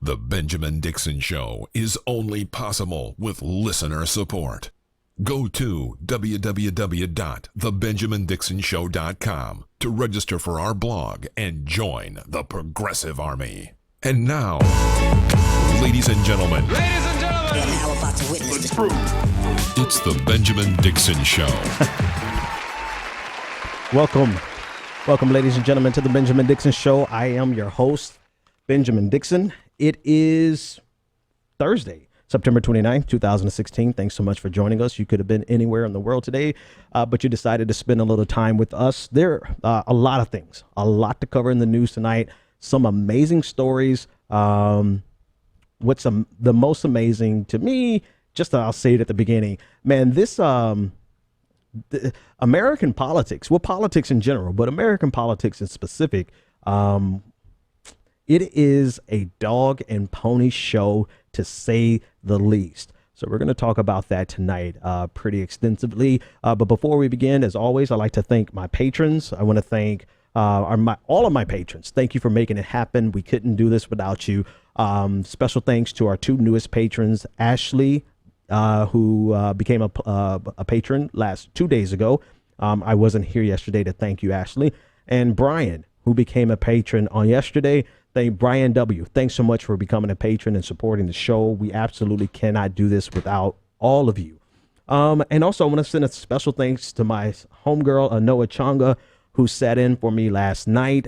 The Benjamin Dixon Show is only possible with listener support. Go to www.thebenjamindixonshow.com to register for our blog and join the Progressive Army. And now, ladies and gentlemen, You're now about to witness the truth. It's the Benjamin Dixon Show. Welcome, ladies and gentlemen, to the Benjamin Dixon Show. I am your host, Benjamin Dixon. It is Thursday, September 29th, 2016. Thanks so much for joining us. You could have been anywhere in the world today, but you decided to spend a little time with us. There are a lot of things, a lot to cover in the news tonight. Some amazing stories. The most amazing to me, I'll say it at the beginning, man, this the American politics, well, politics in general, but American politics in specific, it is a dog and pony show, to say the least. So we're going to talk about that tonight pretty extensively. But before we begin, as always, I'd like to thank my patrons. I want to thank all of my patrons. Thank you for making it happen. We couldn't do this without you. Special thanks to our two newest patrons, Ashley, who became a patron 2 days ago. I wasn't here yesterday to thank you, Ashley. And Brian, who became a patron on yesterday. Thank Brian W. Thanks so much for becoming a patron and supporting the show. We absolutely cannot do this without all of you. And also I want to send a special thanks to my homegirl, Anoa Changa, who sat in for me last night.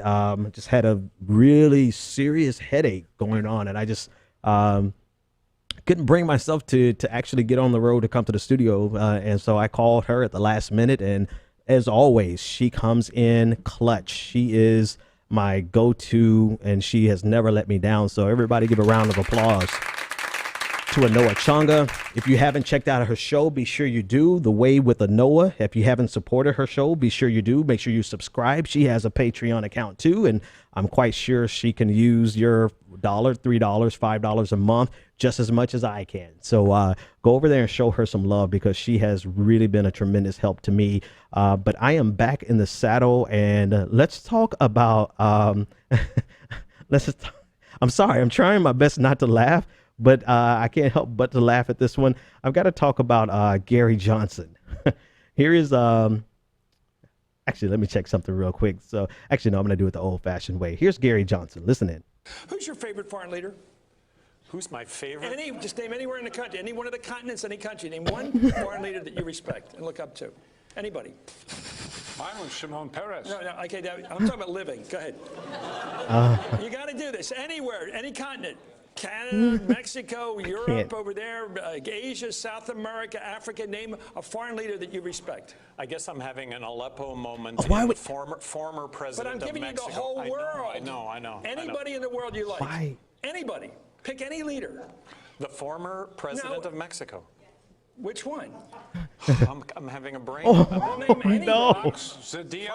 Just had a really serious headache going on, and I just couldn't bring myself to actually get on the road to come to the studio. And so I called her at the last minute, and as always, she comes in clutch. She is my go-to, and she has never let me down. So everybody give a round of applause to Anoa Changa. If you haven't checked out her show, be sure you do. The Way with Anoa. If you haven't supported her show, be sure you do. Make sure you subscribe. She has a Patreon account too, and I'm quite sure she can use your $1, $3, $5 a month just as much as I can. So go over there and show her some love, because she has really been a tremendous help to me. But I am back in the saddle, and let's talk about I'm sorry, I'm trying my best not to laugh, but I can't help but to laugh at this one. I've got to talk about Gary Johnson. Here is actually, let me check something real quick. So actually, no, I'm going to do it the old-fashioned way. Here's Gary Johnson. Listen in. Who's your favorite foreign leader? Who's my favorite? Just name anywhere in the country, any one of the continents, any country. Name one foreign leader that you respect and look up to. Anybody. Mine was Shimon Peres. No, okay, I'm talking about living. Go ahead. You got to do this. Anywhere, any continent. Canada, Mexico, Europe, over there, Asia, South America, Africa. Name a foreign leader that you respect. I guess I'm having an Aleppo moment. Why would former president of Mexico? But I'm giving you the whole world. I know. Anybody in the world you like. Why? Anybody. Pick any leader. The former president of Mexico. Which one? I'm having a brain. Well, name any no. Fox. Okay,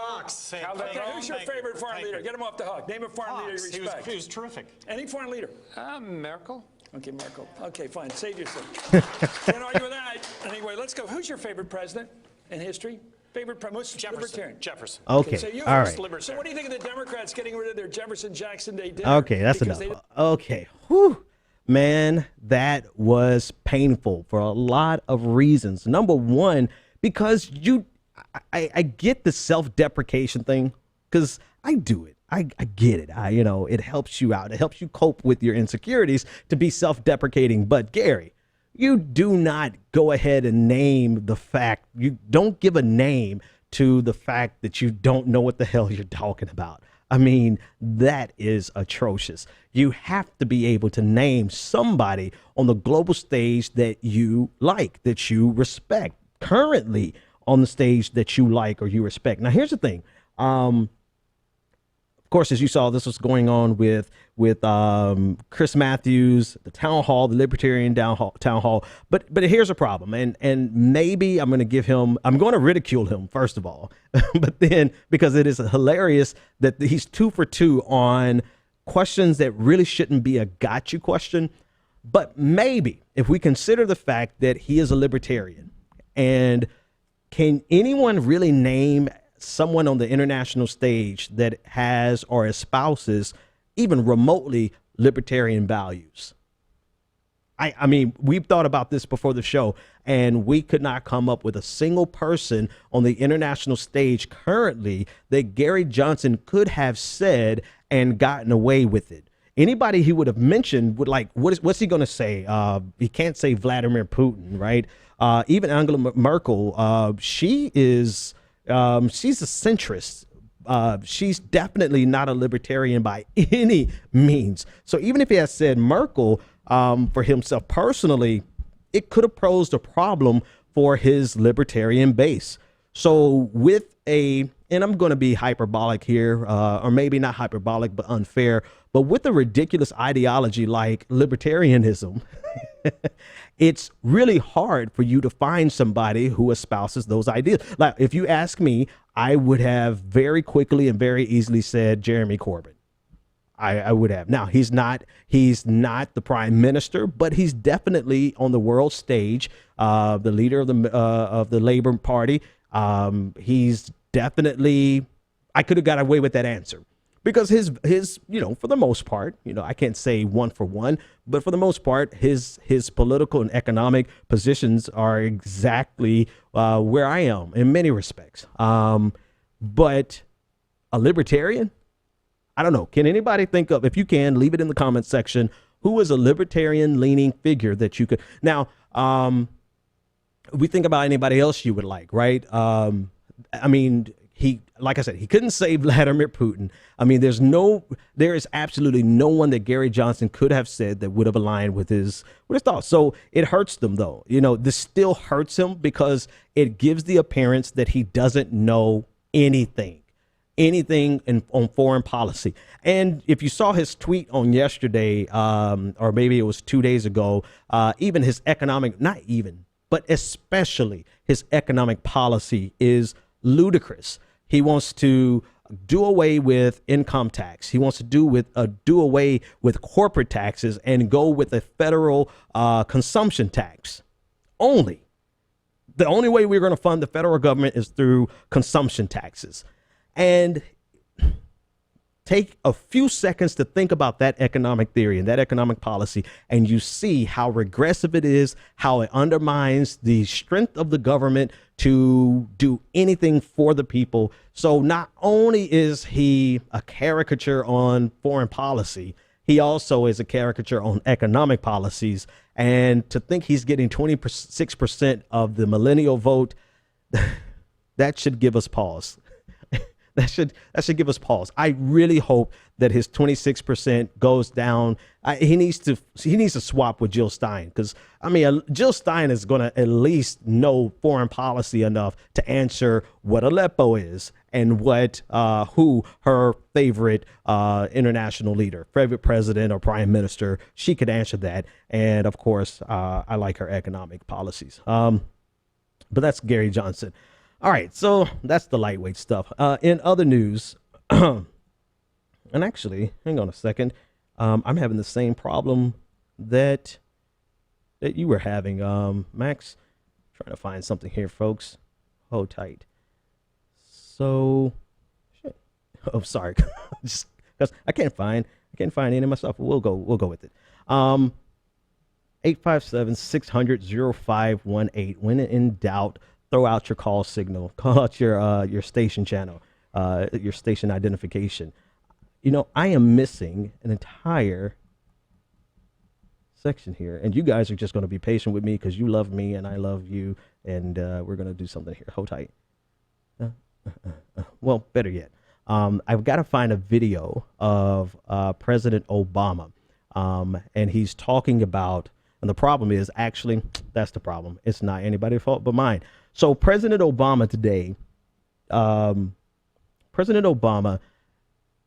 who's your favorite foreign leader? Get him off the hook. Name a foreign leader you respect. He was terrific. Any foreign leader? Merkel. Okay, Merkel. Okay, fine. Save yourself. Can't argue with that. Anyway, let's go. Who's your favorite president in history? Favorite president? Libertarian. Jefferson. Okay, So you all right. So what do you think of the Democrats getting rid of their Jefferson-Jackson Day dinner? Okay, that's enough. Okay. Whew. Man, that was painful for a lot of reasons. Number one, because I get the self-deprecation thing, because I do it. I get it. It helps you out. It helps you cope with your insecurities to be self-deprecating. But Gary, you do not go ahead and name the fact. You don't give a name to the fact that you don't know what the hell you're talking about. I mean, that is atrocious. You have to be able to name somebody on the global stage that you like, that you respect, currently on the stage that you like or you respect. Now, here's the thing. Of course, as you saw, this was going on with Chris Matthews, the town hall, the Libertarian town hall. But here's a problem, and maybe I'm going to ridicule him first of all, but then because it is hilarious that he's 2 for 2 on questions that really shouldn't be a got you question. But maybe if we consider the fact that he is a libertarian, and can anyone really name someone on the international stage that has or espouses even remotely libertarian values. I mean, we've thought about this before the show, and we could not come up with a single person on the international stage currently that Gary Johnson could have said and gotten away with it. Anybody he would have mentioned would what's he going to say? He can't say Vladimir Putin, right? Even Angela Merkel, she's a centrist. She's definitely not a libertarian by any means. So even if he had said Merkel for himself personally, it could have posed a problem for his libertarian base. So with and I'm going to be hyperbolic here, or maybe not hyperbolic, but unfair, but with a ridiculous ideology like libertarianism, it's really hard for you to find somebody who espouses those ideas. Like, if you ask me, I would have very quickly and very easily said Jeremy Corbyn. I would have. Now, he's not the prime minister, but he's definitely on the world stage, the leader of the Labor Party. He's definitely, I could have got away with that answer because his, for the most part, I can't say one for one, but for the most part, his political and economic positions are exactly where I am in many respects. But a libertarian, I don't know. Can anybody think of, if you can, leave it in the comment section, who is a libertarian leaning figure that you could, now, we think about anybody else you would like, right? I mean, like I said, he couldn't say Vladimir Putin. I mean, there is absolutely no one that Gary Johnson could have said that would have aligned with his thoughts. So it hurts them, though. This still hurts him because it gives the appearance that he doesn't know anything on foreign policy. And if you saw his tweet on yesterday, or maybe it was 2 days ago, even his economic, not even, but especially his economic policy is ludicrous. He wants to do away with income tax. He wants to do away with corporate taxes and go with a federal consumption tax only. The only way we're going to fund the federal government is through consumption taxes. And take a few seconds to think about that economic theory and that economic policy, and you see how regressive it is, how it undermines the strength of the government to do anything for the people. So not only is he a caricature on foreign policy, he also is a caricature on economic policies. And to think he's getting 26% of the millennial vote, that should give us pause. That should give us pause. I really hope that his 26% goes down. He needs to swap with Jill Stein, because Jill Stein is going to at least know foreign policy enough to answer what Aleppo is and who her favorite international leader, favorite president or prime minister. She could answer that, and of course, I like her economic policies. But that's Gary Johnson. All right, so that's the lightweight stuff. In other news, and actually, hang on a second, I'm having the same problem that you were having, Max. Trying to find something here, folks. Hold tight. So, shit. Oh, sorry, just because I can't find any of my stuff. We'll go with it. 857-600-0518. When in doubt, throw out your call signal. Call out your station channel, your station identification. I am missing an entire section here, and you guys are just going to be patient with me because you love me and I love you, and we're going to do something here. Hold tight. Well, better yet, I've got to find a video of President Obama, and he's talking about, and the problem is, actually, that's the problem. It's not anybody's fault but mine. So President Obama today,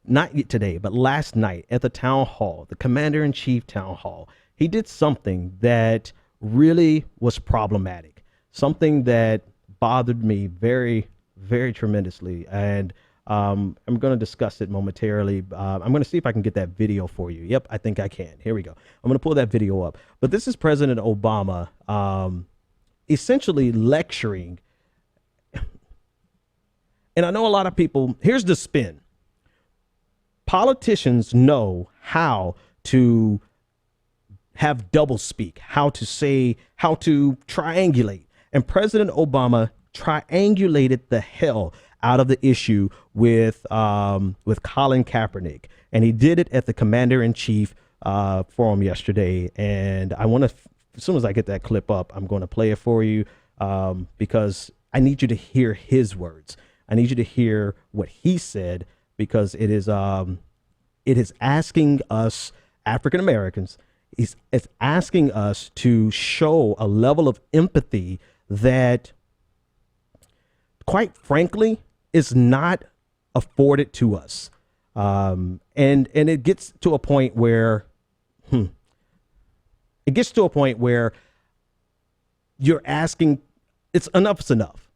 not today, but last night at the town hall, the commander-in-chief town hall, he did something that really was problematic, something that bothered me very, very tremendously. And I'm going to discuss it momentarily. I'm going to see if I can get that video for you. Yep, I think I can. Here we go. I'm going to pull that video up. But this is President Obama essentially lecturing. And I know a lot of people, here's the spin. Politicians know how to have double speak, how to triangulate. And President Obama triangulated the hell out of the issue with Colin Kaepernick, and he did it at the Commander-in-Chief forum yesterday. And I want to, as soon as I get that clip up, I'm going to play it for you because I need you to hear his words. I need you to hear what he said, because it is asking us African Americans, it's asking us to show a level of empathy that, quite frankly, is not afforded to us. And it gets to a point where you're asking, enough is enough,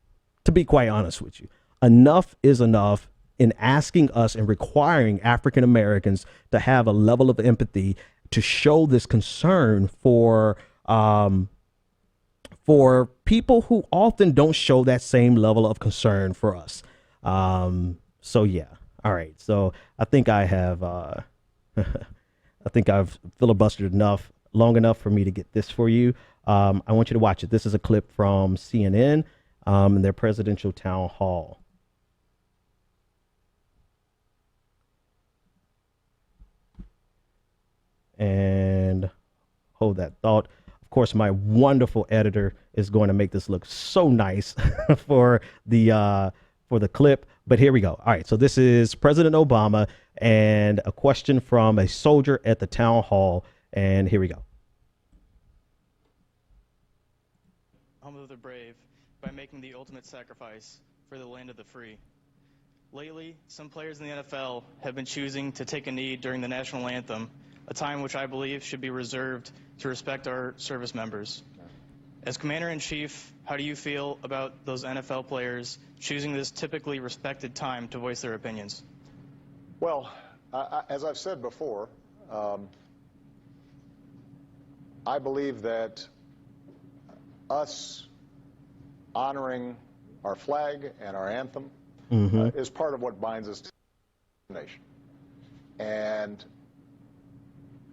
to be quite honest with you. Enough is enough in asking us and requiring African Americans to have a level of empathy to show this concern for people who often don't show that same level of concern for us. So yeah. All right. So I think I have, I think I've filibustered long enough for me to get this for you. I want you to watch it. This is a clip from CNN in their presidential town hall. And hold that thought. Of course, my wonderful editor is going to make this look so nice for the clip. But here we go. All right. So this is President Obama and a question from a soldier at the town hall. And here we go. Home of the brave by making the ultimate sacrifice for the land of the free. Lately, some players in the NFL have been choosing to take a knee during the national anthem, a time which I believe should be reserved to respect our service members. As Commander-in-Chief, how do you feel about those NFL players choosing this typically respected time to voice their opinions? Well, as I've said before, I believe that us honoring our flag and our anthem is part of what binds us to the nation. And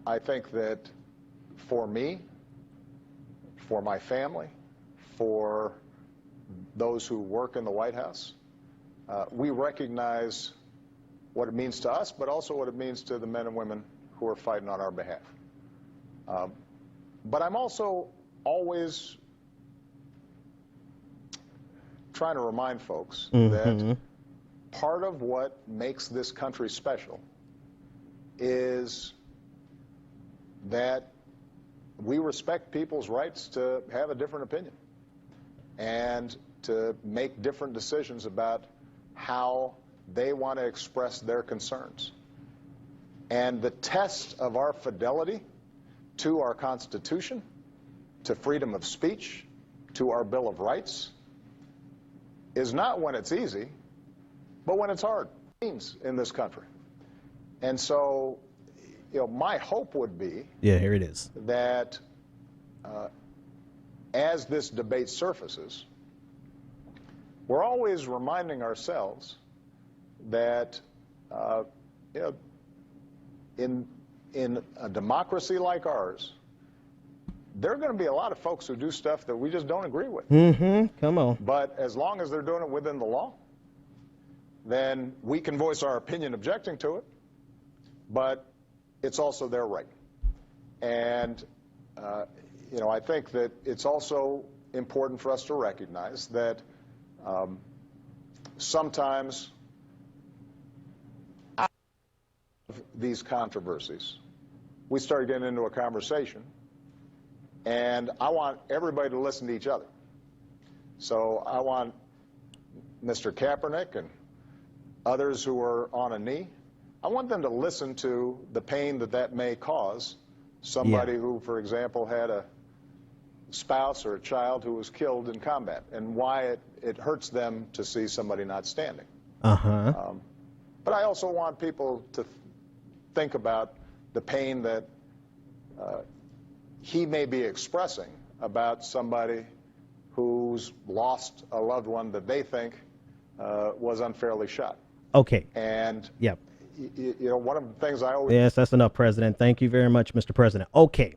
I think that for me, for my family, for those who work in the White House, we recognize what it means to us, but also what it means to the men and women who are fighting on our behalf. But I'm also always trying to remind folks that part of what makes this country special is that we respect people's rights to have a different opinion and to make different decisions about how they want to express their concerns. And the test of our fidelity to our Constitution, to freedom of speech, to our Bill of Rights, is not when it's easy, but when it's hard in this country. And so, you know, my hope would be here it is, that as this debate surfaces, we're always reminding ourselves that you know, in a democracy like ours, there are going to be a lot of folks who do stuff that we just don't agree with. Come on. But as long as they're doing it within the law, then we can voice our opinion objecting to it, but it's also their right. And, you know, I think that it's also important for us to recognize that sometimes out of these controversies, we start getting into a conversation, and I want everybody to listen to each other. So I want Mr. Kaepernick and others who are on a knee, I want them to listen to the pain that that may cause somebody who, for example, had a spouse or a child who was killed in combat, and why it hurts them to see somebody not standing. But I also want people to think about the pain that he may be expressing about somebody who's lost a loved one that they think was unfairly shot. Okay. And one of the things I always... Yes, that's enough, President. Thank you very much, Mr. President. Okay.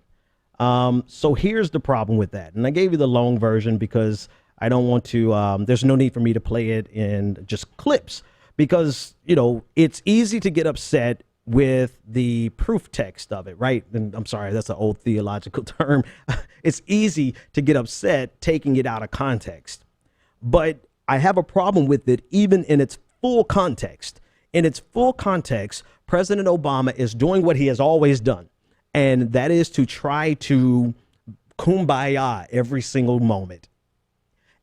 So here's the problem with that. And I gave you the long version because I don't want to, there's no need for me to play it in just clips because, it's easy to get upset with the proof text of it, right? And I'm sorry, that's an old theological term. It's easy to get upset taking it out of context. But I have a problem with it even in its full context. In its full context, President Obama is doing what he has always done, and that is to try to kumbaya every single moment.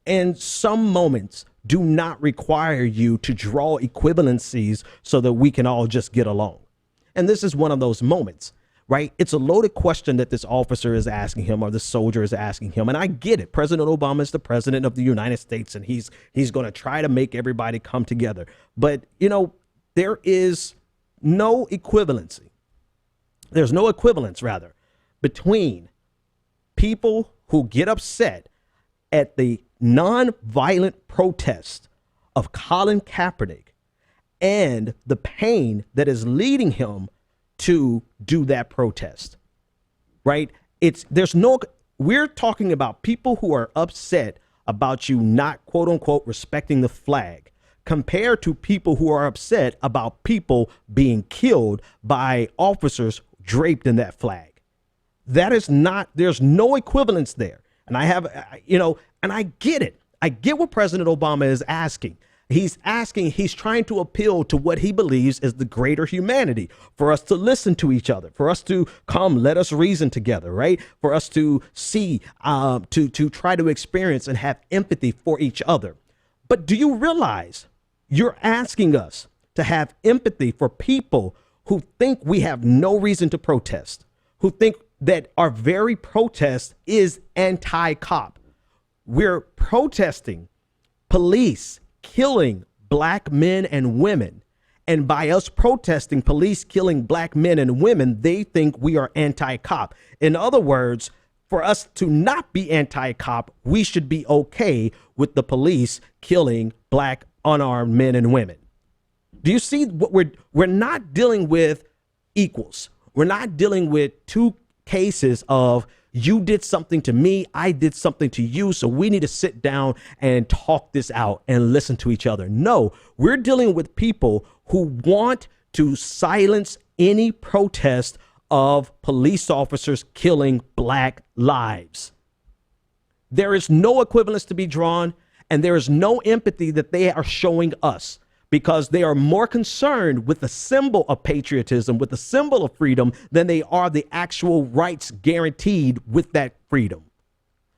And some moments do not require you to draw equivalencies so that we can all just get along. And this is one of those moments, right? It's a loaded question that this officer is asking him or the soldier is asking him. And I get it. President Obama is the president of the United States, and he's going to try to make everybody come together. But, there is no equivalency. There's no equivalence, rather, between people who get upset at the nonviolent protest of Colin Kaepernick and the pain that is leading him to do that protest, right? We're talking about people who are upset about you not, quote unquote, respecting the flag, compared to people who are upset about people being killed by officers draped in that flag. There's no equivalence there. And and I get it. I get what President Obama is asking. He's trying to appeal to what he believes is the greater humanity, for us to listen to each other, for us to let us reason together, right? For us to see, to try to experience and have empathy for each other. But do you realize you're asking us to have empathy for people who think we have no reason to protest, who think that our very protest is anti-cop? We're protesting police killing black men and women. And by us protesting police killing black men and women, they think we are anti-cop. In other words, for us to not be anti-cop, we should be okay with the police killing black unarmed men and women. Do you see what we're not dealing with equals? We're not dealing with two cases of you did something to me, I did something to you, so we need to sit down and talk this out and listen to each other. No, we're dealing with people who want to silence any protest of police officers killing black lives. There is no equivalence to be drawn, and there is no empathy that they are showing us, because they are more concerned with the symbol of patriotism, with the symbol of freedom, than they are the actual rights guaranteed with that freedom.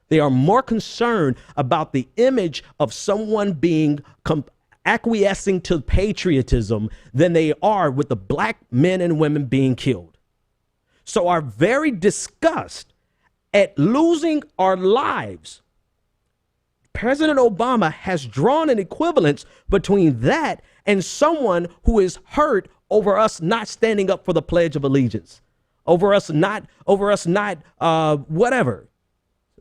They are more concerned about the image of someone being acquiescing to patriotism than they are with the black men and women being killed. So our very disgust at losing our lives, President Obama has drawn an equivalence between that and someone who is hurt over us not standing up for the Pledge of Allegiance, over us not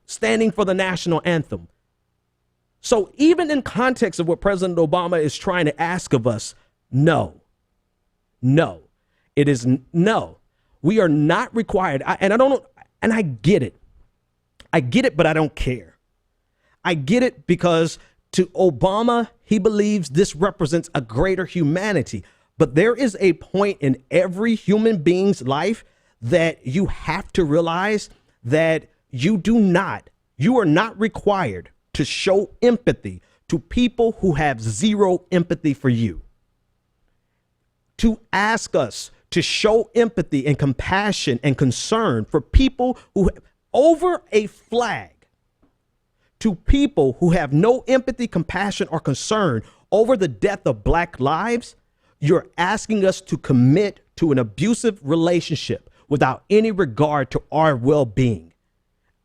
standing for the national anthem. So even in context of what President Obama is trying to ask of us, no, it is no. We are not required. I get it. I get it, but I don't care. I get it because to Obama, he believes this represents a greater humanity. But there is a point in every human being's life that you have to realize that you are not required to show empathy to people who have zero empathy for you. To ask us to show empathy and compassion and concern for people who over a flag, to people who have no empathy, compassion, or concern over the death of black lives, you're asking us to commit to an abusive relationship without any regard to our well-being.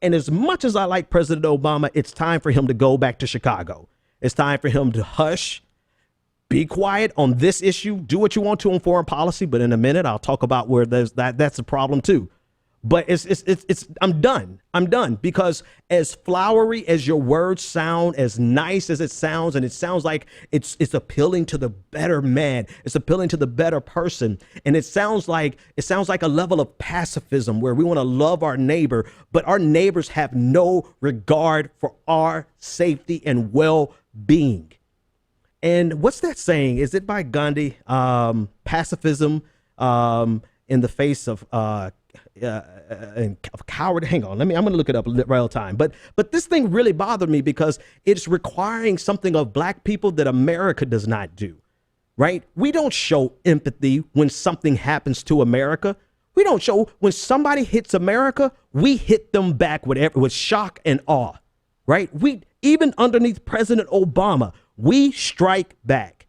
And as much as I like President Obama, it's time for him to go back to Chicago. It's time for him to hush, be quiet on this issue, do what you want to on foreign policy. But in a minute, I'll talk about where that's a problem too. But it's I'm done. I'm done, because as flowery as your words sound, as nice as it sounds, and it sounds like it's appealing to the better man, it's appealing to the better person, and it sounds like a level of pacifism where we want to love our neighbor, but our neighbors have no regard for our safety and well-being. And what's that saying? Is it by Gandhi? Pacifism in the face of coward. Hang on, I'm going to look it up in real time. But this thing really bothered me because it's requiring something of black people that America does not do. Right? We don't show empathy when something happens to America. We don't show when somebody hits America, we hit them back with shock and awe. Right? We even underneath President Obama, we strike back.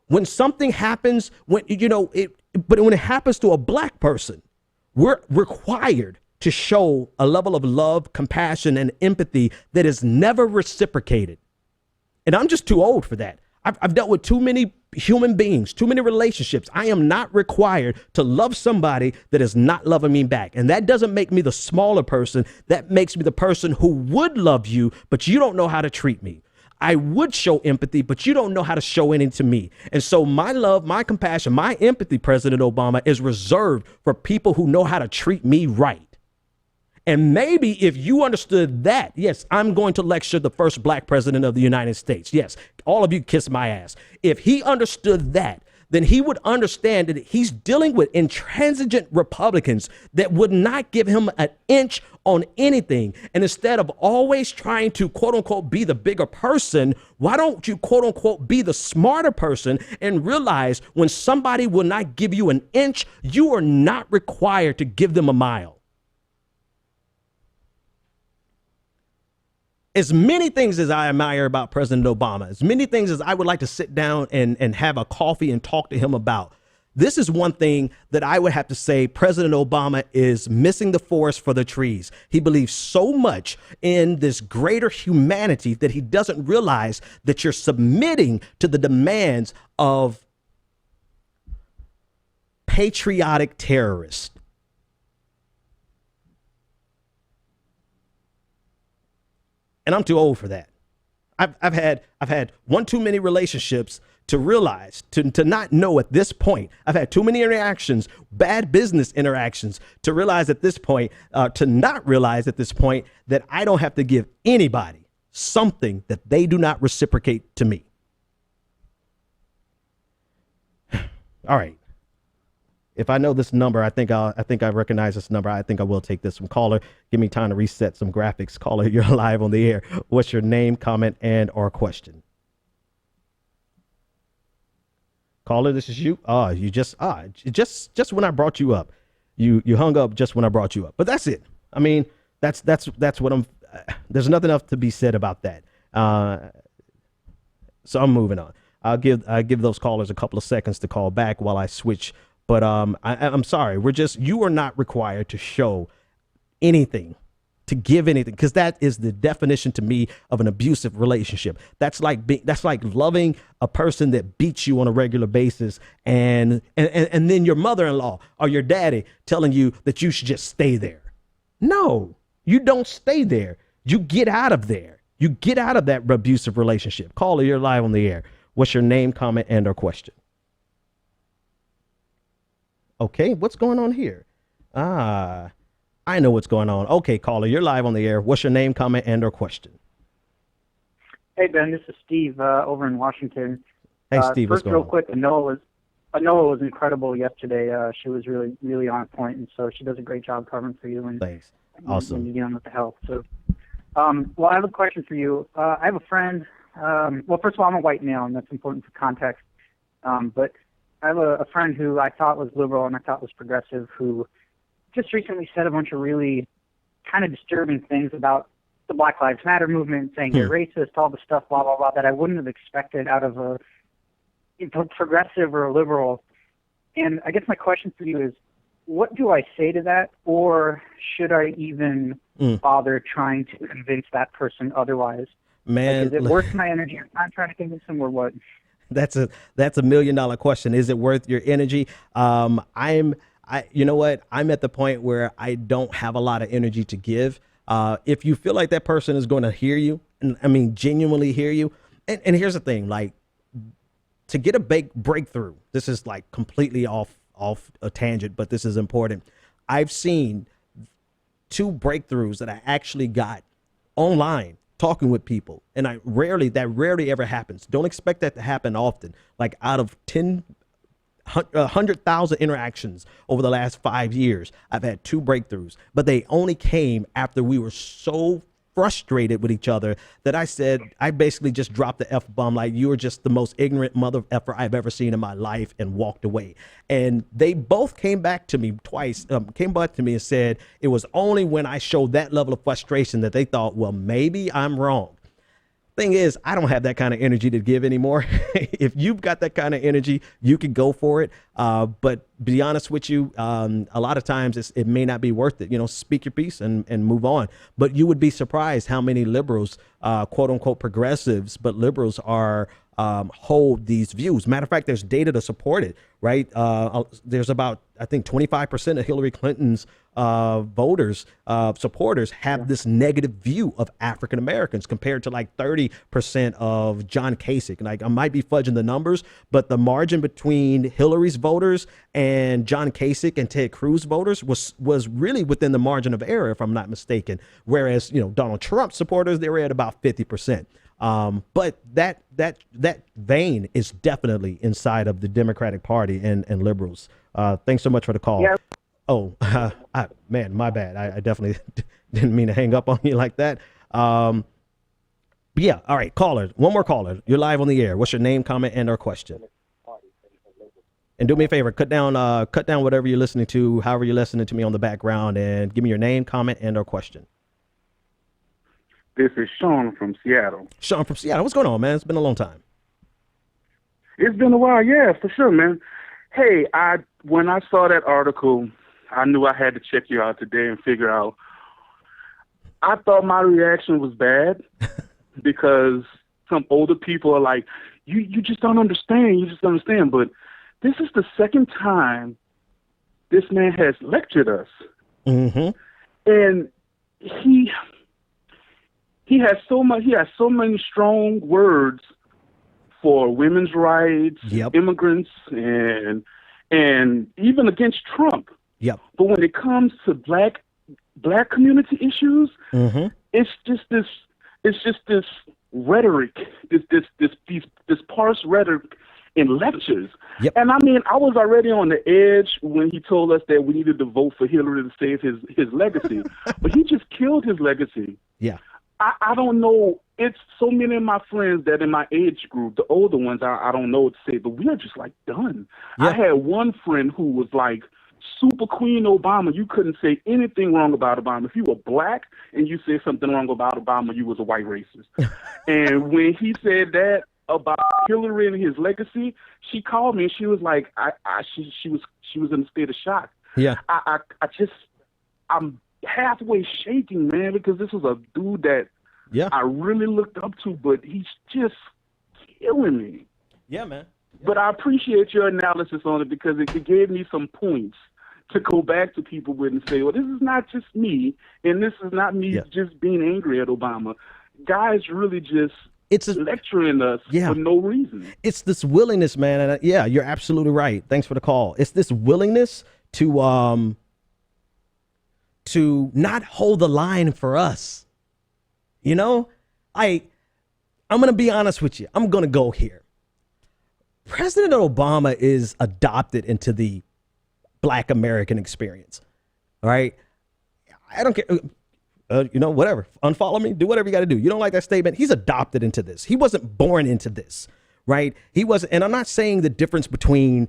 When something happens, but when it happens to a black person, we're required to show a level of love, compassion, and empathy that is never reciprocated. And I'm just too old for that. I've dealt with too many human beings, too many relationships. I am not required to love somebody that is not loving me back. And that doesn't make me the smaller person. That makes me the person who would love you, but you don't know how to treat me. I would show empathy, but you don't know how to show any to me. And so my love, my compassion, my empathy, President Obama, is reserved for people who know how to treat me right. And maybe if you understood that, yes, I'm going to lecture the first black president of the United States. Yes, all of you kiss my ass. If he understood that, then he would understand that he's dealing with intransigent Republicans that would not give him an inch on anything. And instead of always trying to, quote unquote, be the bigger person, why don't you, quote unquote, be the smarter person and realize when somebody will not give you an inch, you are not required to give them a mile. As many things as I admire about President Obama, as many things as I would like to sit down and have a coffee and talk to him about, this is one thing that I would have to say President Obama is missing the forest for the trees. He believes so much in this greater humanity that he doesn't realize that you're submitting to the demands of patriotic terrorists. And I'm too old for that. I've had one too many relationships to realize, to not know at this point. I've had too many interactions, bad business interactions, to realize at this point, to not realize at this point that I don't have to give anybody something that they do not reciprocate to me. All right. If I know this number, I think I recognize this number. I think I will take this from caller. Give me time to reset some graphics. Caller, you're live on the air. What's your name, comment, and or question? Caller, this is you. Just when I brought you up, you hung up just when I brought you up. But that's it. I mean, that's what I'm. There's nothing else to be said about that. So I'm moving on. I'll give those callers a couple of seconds to call back while I switch. But I'm sorry. You are not required to show anything, to give anything, because that is the definition to me of an abusive relationship. That's like loving a person that beats you on a regular basis, and then your mother-in-law or your daddy telling you that you should just stay there. No, you don't stay there. You get out of there. You get out of that abusive relationship. Caller, you're live on the air. What's your name, comment, and or question? Okay, what's going on here? I know what's going on. Okay, caller, you're live on the air. What's your name, comment, and or question? Hey, Ben, this is Steve over in Washington. Hey, Steve, what's going on? First, real quick, Anoa was incredible yesterday. She was really, really on point, and so she does a great job covering for you. And thanks. Awesome. When you get on with the health. So, well, I have a question for you. I have a friend. Well, first of all, I'm a white male, and that's important for context. But I have a friend who I thought was liberal and I thought was progressive, who just recently said a bunch of really kind of disturbing things about the Black Lives Matter movement, saying they're racist, all the stuff, blah, blah, blah, that I wouldn't have expected out of a progressive or a liberal. And I guess my question for you is, what do I say to that? Or should I even bother trying to convince that person otherwise? Man, like, is it worth my energy? I'm trying to convince them, or what? That's a $1 million question. Is it worth your energy? I'm you know what? I'm at the point where I don't have a lot of energy to give. If you feel like that person is going to hear you, and I mean, genuinely hear you. And here's the thing, like, to get a breakthrough, this is like completely off a tangent, but this is important. I've seen 2 breakthroughs that I actually got online talking with people. And that rarely ever happens. Don't expect that to happen often. Like out of 100,000 interactions over the last 5 years, I've had 2 breakthroughs, but they only came after we were so frustrated with each other that I basically just dropped the F-bomb, like, you are just the most ignorant mother effer I've ever seen in my life, and walked away. And they both came back to me twice, and said it was only when I showed that level of frustration that they thought, well, maybe I'm wrong. Thing is, I don't have that kind of energy to give anymore. If you've got that kind of energy, you can go for it. But be honest with you, a lot of times it may not be worth it. Speak your piece and move on. But you would be surprised how many liberals, quote unquote progressives, but liberals are hold these views. Matter of fact, there's data to support it, right? There's about, I think, 25% of Hillary Clinton's supporters have this negative view of African Americans compared to like 30% of John Kasich. Like, I might be fudging the numbers, but the margin between Hillary's voters and John Kasich and Ted Cruz voters was really within the margin of error, if I'm not mistaken. Whereas, Donald Trump supporters, they were at about 50%. But that vein is definitely inside of the Democratic Party and liberals. Thanks so much for the call. Yeah. Oh, man, my bad. I definitely didn't mean to hang up on you like that. But yeah. All right. Caller. One more caller. You're live on the air. What's your name, comment, and/or question? And do me a favor. Cut down whatever you're listening to, however you're listening to me on the background, and give me your name, comment, and/or question. This is Sean from Seattle. Sean from Seattle. What's going on, man? It's been a long time. It's been a while, yeah, for sure, man. Hey, when I saw that article, I knew I had to check you out today and figure out. I thought my reaction was bad because some older people are like, you just don't understand. You just don't understand. But this is the second time this man has lectured us. Mm-hmm. And he has so many strong words for women's rights, immigrants, and even against Trump. Yep. But when it comes to black community issues, mm-hmm. it's just this rhetoric, this parse rhetoric in lectures. Yep. And I mean, I was already on the edge when he told us that we needed to vote for Hillary to save his legacy, but he just killed his legacy. Yeah. I don't know. It's so many of my friends that in my age group, the older ones, I don't know what to say, but we are just like done. Yeah. I had one friend who was like super Queen Obama. You couldn't say anything wrong about Obama. If you were black and you said something wrong about Obama, you was a white racist. And when he said that about Hillary and his legacy, she called me and she was like, she was in a state of shock. Yeah. I'm halfway shaking, man, because this was a dude that I really looked up to, but he's just killing me. Yeah, man. Yeah. But I appreciate your analysis on it because it gave me some points to go back to people with and say, well, this is not just me, and this is not me just being angry at Obama. Guys really just lecturing us for no reason. It's this willingness, man, and you're absolutely right. Thanks for the call. It's this willingness to not hold the line for us. I'm going to be honest with you. I'm going to go here. President Obama is adopted into the Black American experience. All right. I don't care. Whatever. Unfollow me. Do whatever you got to do. You don't like that statement? He's adopted into this. He wasn't born into this. Right. He wasn't. And I'm not saying the difference between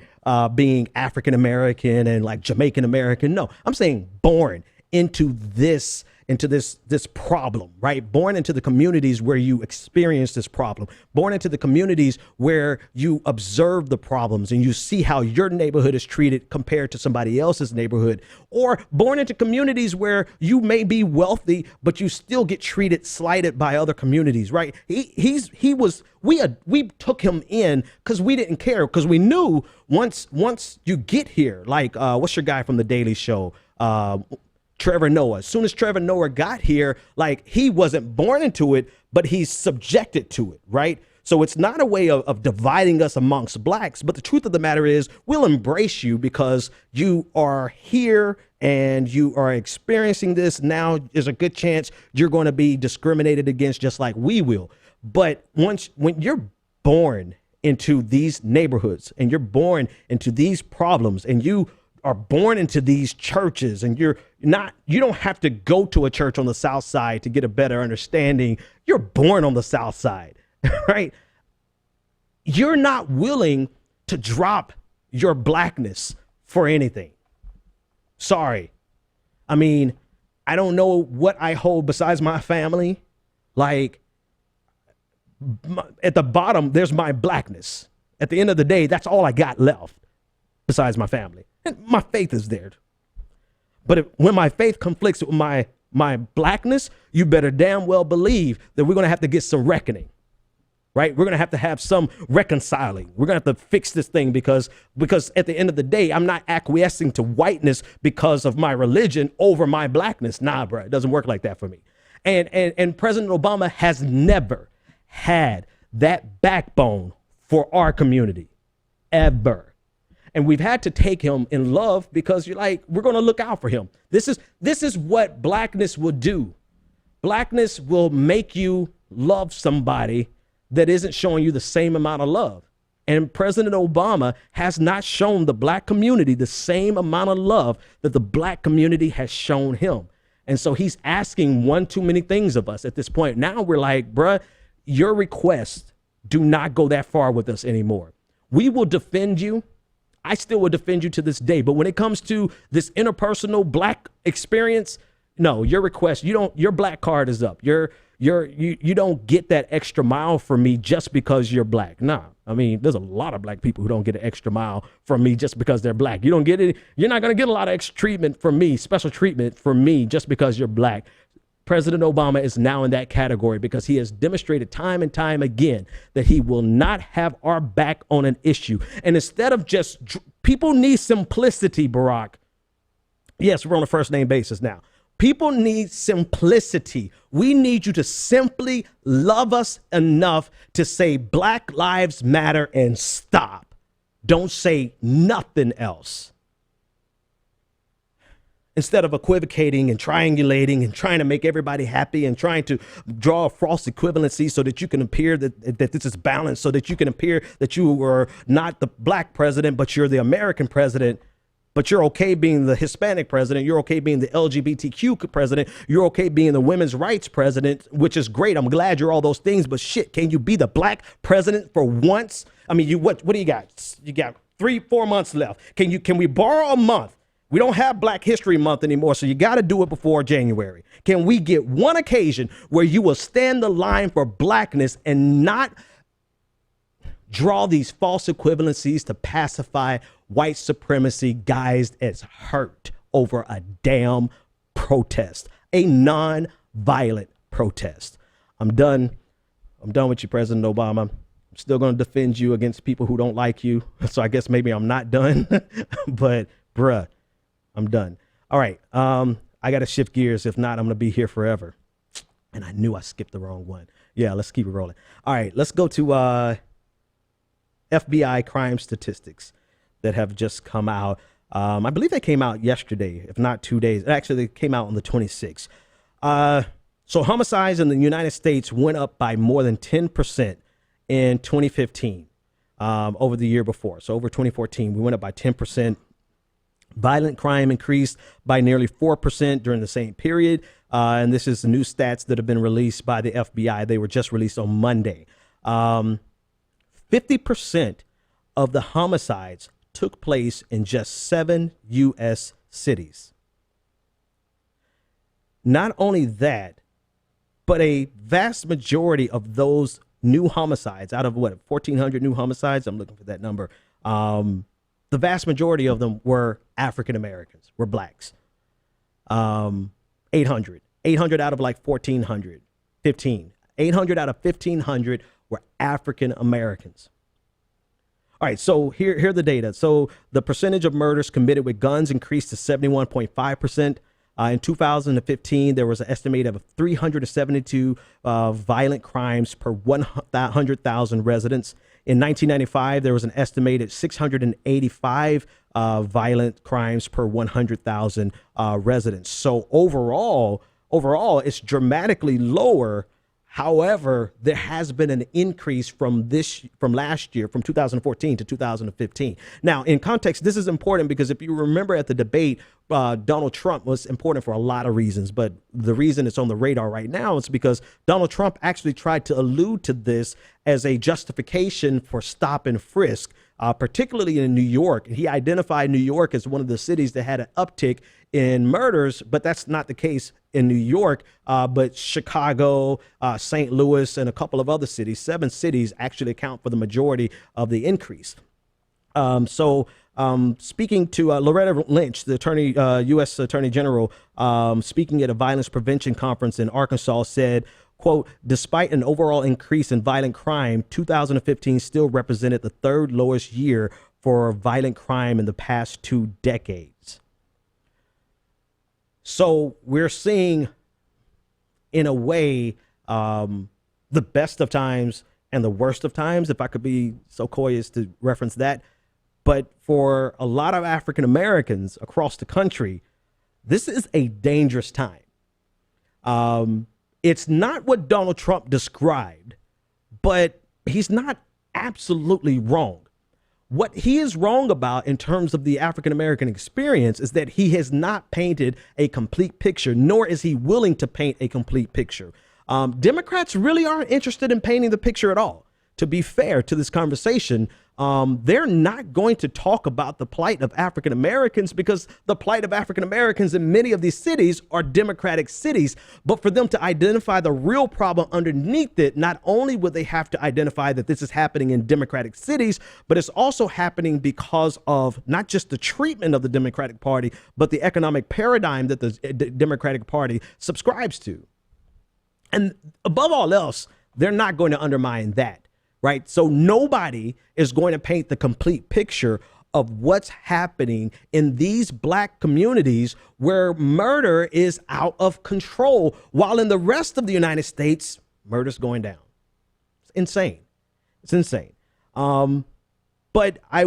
being African American and like Jamaican American. No, I'm saying born into this into this problem, right? Born into the communities where you experience this problem, born into the communities where you observe the problems and you see how your neighborhood is treated compared to somebody else's neighborhood, or born into communities where you may be wealthy, but you still get treated slighted by other communities, right? We took him in because we didn't care, because we knew once you get here, like what's your guy from the Daily Show? Trevor Noah. As soon as Trevor Noah got here, like, he wasn't born into it, but he's subjected to it, right? So it's not a way of dividing us amongst blacks, but the truth of the matter is we'll embrace you because you are here and you are experiencing this. Now there's a good chance you're going to be discriminated against just like we will. But when you're born into these neighborhoods and you're born into these problems and you are born into these churches, and you don't have to go to a church on the South Side to get a better understanding. You're born on the South Side, right? You're not willing to drop your blackness for anything. Sorry. I mean, I don't know what I hold besides my family. Like, at the bottom, there's my blackness. At the end of the day, that's all I got left besides my family. And my faith is there. But when my faith conflicts with my blackness, you better damn well believe that we're going to have to get some reckoning, right? We're going to have some reconciling. We're going to have to fix this thing because at the end of the day, I'm not acquiescing to whiteness because of my religion over my blackness. Nah, bro, it doesn't work like that for me. And President Obama has never had that backbone for our community, ever. And we've had to take him in love because you're like, we're going to look out for him. This is what blackness will do. Blackness will make you love somebody that isn't showing you the same amount of love. And President Obama has not shown the black community the same amount of love that the black community has shown him. And so he's asking one too many things of us at this point. Now we're like, bruh, your requests do not go that far with us anymore. We will defend you. I still would defend you to this day. But when it comes to this interpersonal black experience, no, your request, your black card is up. You don't get that extra mile from me just because you're black. Nah, I mean, there's a lot of black people who don't get an extra mile from me just because they're black. You don't get it. You're not going to get a lot of extra treatment from me, special treatment from me just because you're black. President Obama is now in that category because he has demonstrated time and time again that he will not have our back on an issue. And instead of people need simplicity, Barack. Yes, we're on a first name basis now. People need simplicity. We need you to simply love us enough to say Black Lives Matter and stop. Don't say nothing else. Instead of equivocating and triangulating and trying to make everybody happy and trying to draw a false equivalency so that you can appear that this is balanced, so that you can appear that you were not the black president, but you're the American president, but you're okay being the Hispanic president, you're okay being the LGBTQ president, you're okay being the women's rights president, which is great. I'm glad you're all those things, but shit, can you be the black president for once? I mean, what do you got? You got 3-4 months left. Can we borrow a month? We don't have Black History Month anymore, so you got to do it before January. Can we get one occasion where you will stand the line for blackness and not draw these false equivalencies to pacify white supremacy guised as hurt over a damn protest, a non-violent protest? I'm done. I'm done with you, President Obama. I'm still going to defend you against people who don't like you. So I guess maybe I'm not done, but bruh, I'm done. All right. I got to shift gears. If not, I'm going to be here forever. And I knew I skipped the wrong one. Yeah, let's keep it rolling. All right, let's go to FBI crime statistics that have just come out. I believe they came out yesterday, if not 2 days. Actually, they came out on the 26th. So homicides in the United States went up by more than 10% in 2015 over the year before. So over 2014, we went up by 10%. Violent crime increased by nearly 4% during the same period. And this is the new stats that have been released by the FBI. They were just released on Monday. 50% of the homicides took place in just 7 U.S. cities. Not only that, but a vast majority of those new homicides, out of what, 1,400 new homicides? I'm looking for that number. The vast majority of them were African Americans, were blacks. 800 out of like 1,400, 800 out of 1,500 were African Americans. All right, so here are the data. So the percentage of murders committed with guns increased to 71.5%. In 2015, there was an estimate of 372 violent crimes per 100,000 residents. In 1995, there was an estimated 685 violent crimes per 100,000 residents. So overall, it's dramatically lower. However, there has been an increase from last year, from 2014 to 2015. Now, in context, this is important because if you remember at the debate, Donald Trump was important for a lot of reasons. But the reason it's on the radar right now is because Donald Trump actually tried to allude to this as a justification for stop and frisk, particularly in New York. He identified New York as one of the cities that had an uptick in murders, but that's not the case in New York. But Chicago, St. Louis, and a couple of other cities, 7 cities actually account for the majority of the increase. Speaking to Loretta Lynch, the U.S. Attorney General, speaking at a violence prevention conference in Arkansas, said, quote, despite an overall increase in violent crime, 2015 still represented the 3rd lowest year for violent crime in the past 2 decades. So we're seeing, in a way, the best of times and the worst of times, if I could be so coy as to reference that. But for a lot of African Americans across the country, this is a dangerous time. It's not what Donald Trump described, but he's not absolutely wrong. What he is wrong about in terms of the African American experience is that he has not painted a complete picture, nor is he willing to paint a complete picture. Democrats really aren't interested in painting the picture at all. To be fair to this conversation, they're not going to talk about the plight of African Americans because the plight of African Americans in many of these cities are Democratic cities. But for them to identify the real problem underneath it, not only would they have to identify that this is happening in Democratic cities, but it's also happening because of not just the treatment of the Democratic Party, but the economic paradigm that the Democratic Party subscribes to. And above all else, they're not going to undermine that. Right. So nobody is going to paint the complete picture of what's happening in these black communities where murder is out of control, while in the rest of the United States, murder's going down. It's insane. It's insane. But I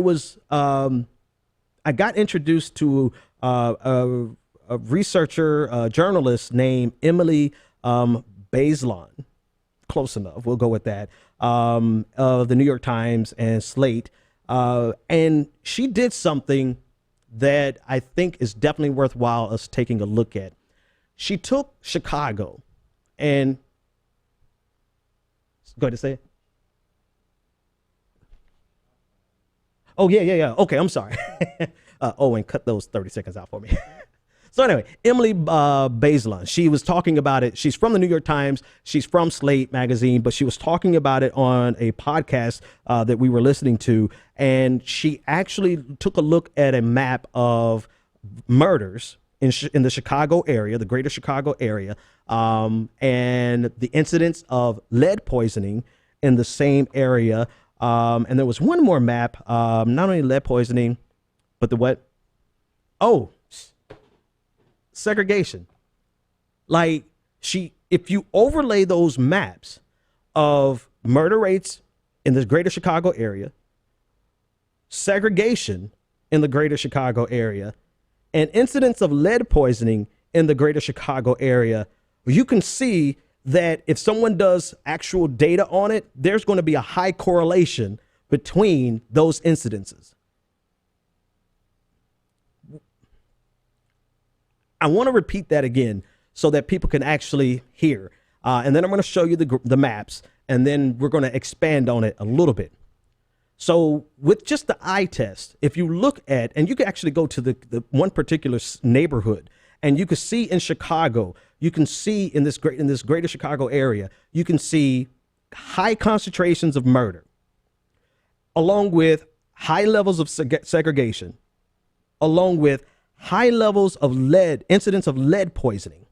got introduced to a researcher, a journalist named Emily Bazelon. Close enough. We'll go with that. Of the New York Times and Slate. And she did something that I think is definitely worthwhile us taking a look at. She took Chicago and go ahead and say it. Oh, yeah. Okay, I'm sorry. And cut those 30 seconds out for me. So anyway, Emily Bazelon, she was talking about it. She's from the New York Times. She's from Slate magazine, but she was talking about it on a podcast that we were listening to. And she actually took a look at a map of murders in the Chicago area, the greater Chicago area, and the incidence of lead poisoning in the same area. And there was one more map, not only lead poisoning, but the what? Oh, segregation. Like if you overlay those maps of murder rates in the greater Chicago area, segregation in the greater Chicago area, and incidents of lead poisoning in the greater Chicago area, you can see that if someone does actual data on it, there's going to be a high correlation between those incidences. I want to repeat that again so that people can actually hear. And then I'm going to show you the maps, and then we're going to expand on it a little bit. So with just the eye test, if you look at, and you can actually go to the one particular neighborhood, and you can see in Chicago, you can see in this greater Chicago area, you can see high concentrations of murder, along with high levels of segregation, along with high levels of incidents of lead poisoning.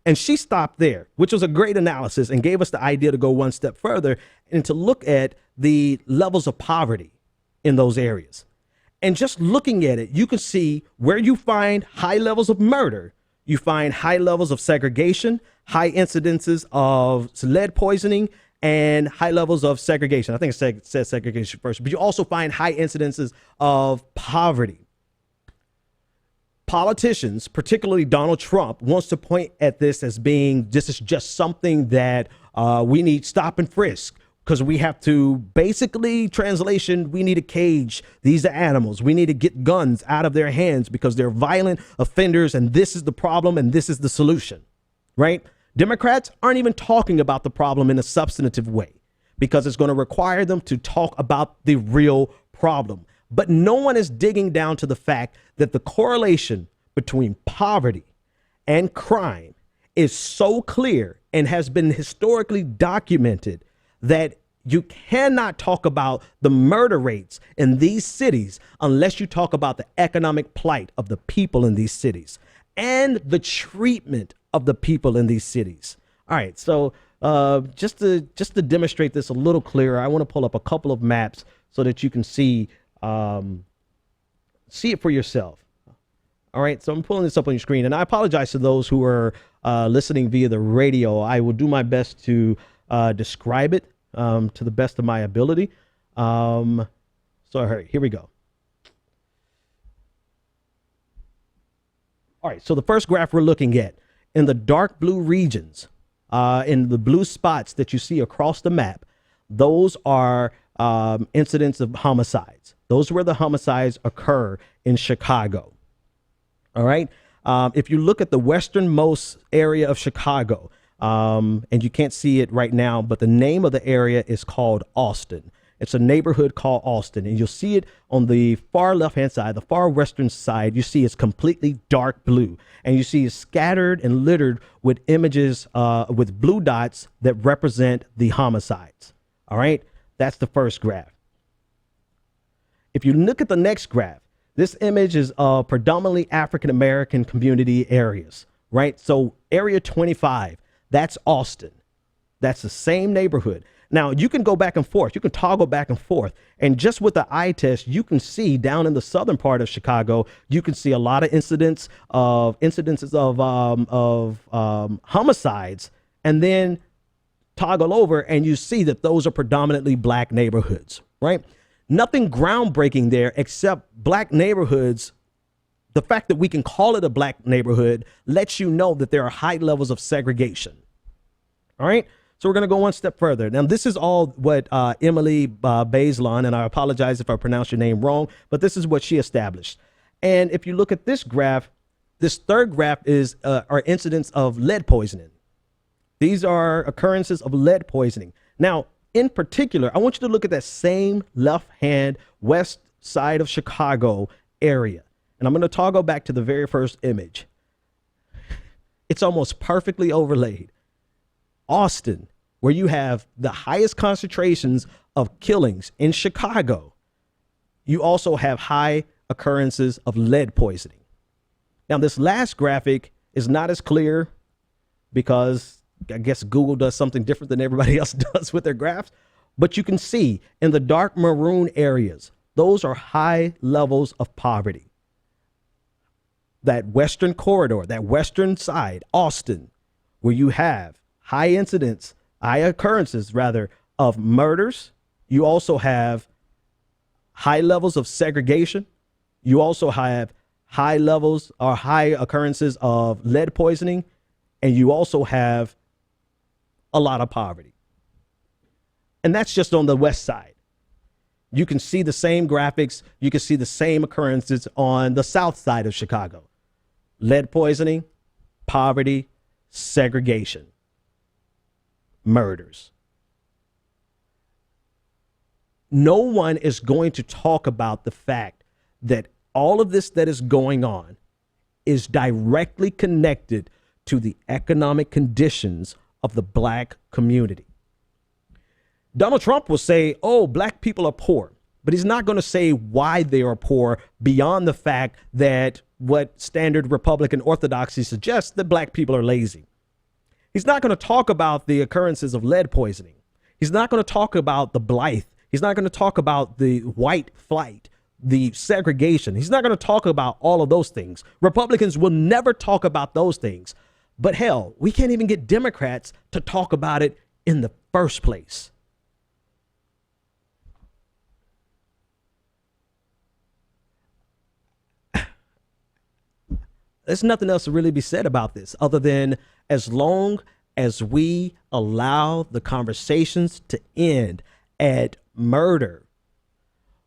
And she stopped there, which was a great analysis and gave us the idea to go one step further and to look at the levels of poverty in those areas. And just looking at it, you can see where you find high levels of murder, you find high levels of segregation, high incidences of lead poisoning, and high levels of segregation. I think it says segregation first, but you also find high incidences of poverty. Politicians, particularly Donald Trump, wants to point at this as being this is just something that we need stop and frisk, because we have to basically, translation, we need to cage these animals. We need to get guns out of their hands because they're violent offenders. And this is the problem. And this is the solution. Right. Democrats aren't even talking about the problem in a substantive way because it's going to require them to talk about the real problem. But no one is digging down to the fact that the correlation between poverty and crime is so clear and has been historically documented that you cannot talk about the murder rates in these cities unless you talk about the economic plight of the people in these cities and the treatment of the people in these cities. All right, so just to demonstrate this a little clearer, I want to pull up a couple of maps so that you can see it for yourself. All right, so I'm pulling this up on your screen, and I apologize to those who are listening via the radio. I will do my best to describe it to the best of my ability. So here we go. All right, so the first graph we're looking at in the dark blue regions, in the blue spots that you see across the map, those are incidents of homicides. Those are where the homicides occur in Chicago. All right. If you look at the westernmost area of Chicago, and you can't see it right now, but the name of the area is called Austin. It's a neighborhood called Austin, and you'll see it on the far left-hand side, the far western side. You see it's completely dark blue, and you see it's scattered and littered with images with blue dots that represent the homicides. All right. That's the first graph. If you look at the next graph, this image is predominantly African-American community areas, right? So area 25, that's Austin. That's the same neighborhood. Now you can go back and forth. You can toggle back and forth. And just with the eye test, you can see down in the southern part of Chicago, you can see a lot of incidences of homicides, and then toggle over and you see that those are predominantly black neighborhoods, right? Nothing groundbreaking there except black neighborhoods. The fact that we can call it a black neighborhood lets you know that there are high levels of segregation. All right. So we're going to go one step further. Now, this is all what Emily Bazelon, and I apologize if I pronounce your name wrong, but this is what she established. And if you look at this graph, this third graph are incidents of lead poisoning. These are occurrences of lead poisoning. Now, in particular, I want you to look at that same left-hand west side of Chicago area. And I'm going to toggle back to the very first image. It's almost perfectly overlaid. Austin, where you have the highest concentrations of killings in Chicago, you also have high occurrences of lead poisoning. Now, this last graphic is not as clear because I guess Google does something different than everybody else does with their graphs, but you can see in the dark maroon areas, those are high levels of poverty. That western corridor, that western side, Austin, where you have high occurrences of murders. You also have high levels of segregation. You also have high levels or high occurrences of lead poisoning. And you also have a lot of poverty. And that's just on the west side. You can see the same graphics. You can see the same occurrences on the south side of Chicago. Lead poisoning, poverty, segregation, murders. No one is going to talk about the fact that all of this that is going on is directly connected to the economic conditions of the black community. Donald Trump will say, oh, black people are poor, but he's not going to say why they are poor beyond the fact that what standard Republican orthodoxy suggests, that black people are lazy. He's not going to talk about the occurrences of lead poisoning. He's not going to talk about the Blythe. He's not going to talk about the white flight, the segregation. He's not going to talk about all of those things. Republicans will never talk about those things. But hell, we can't even get Democrats to talk about it in the first place. There's nothing else to really be said about this other than as long as we allow the conversations to end at murder,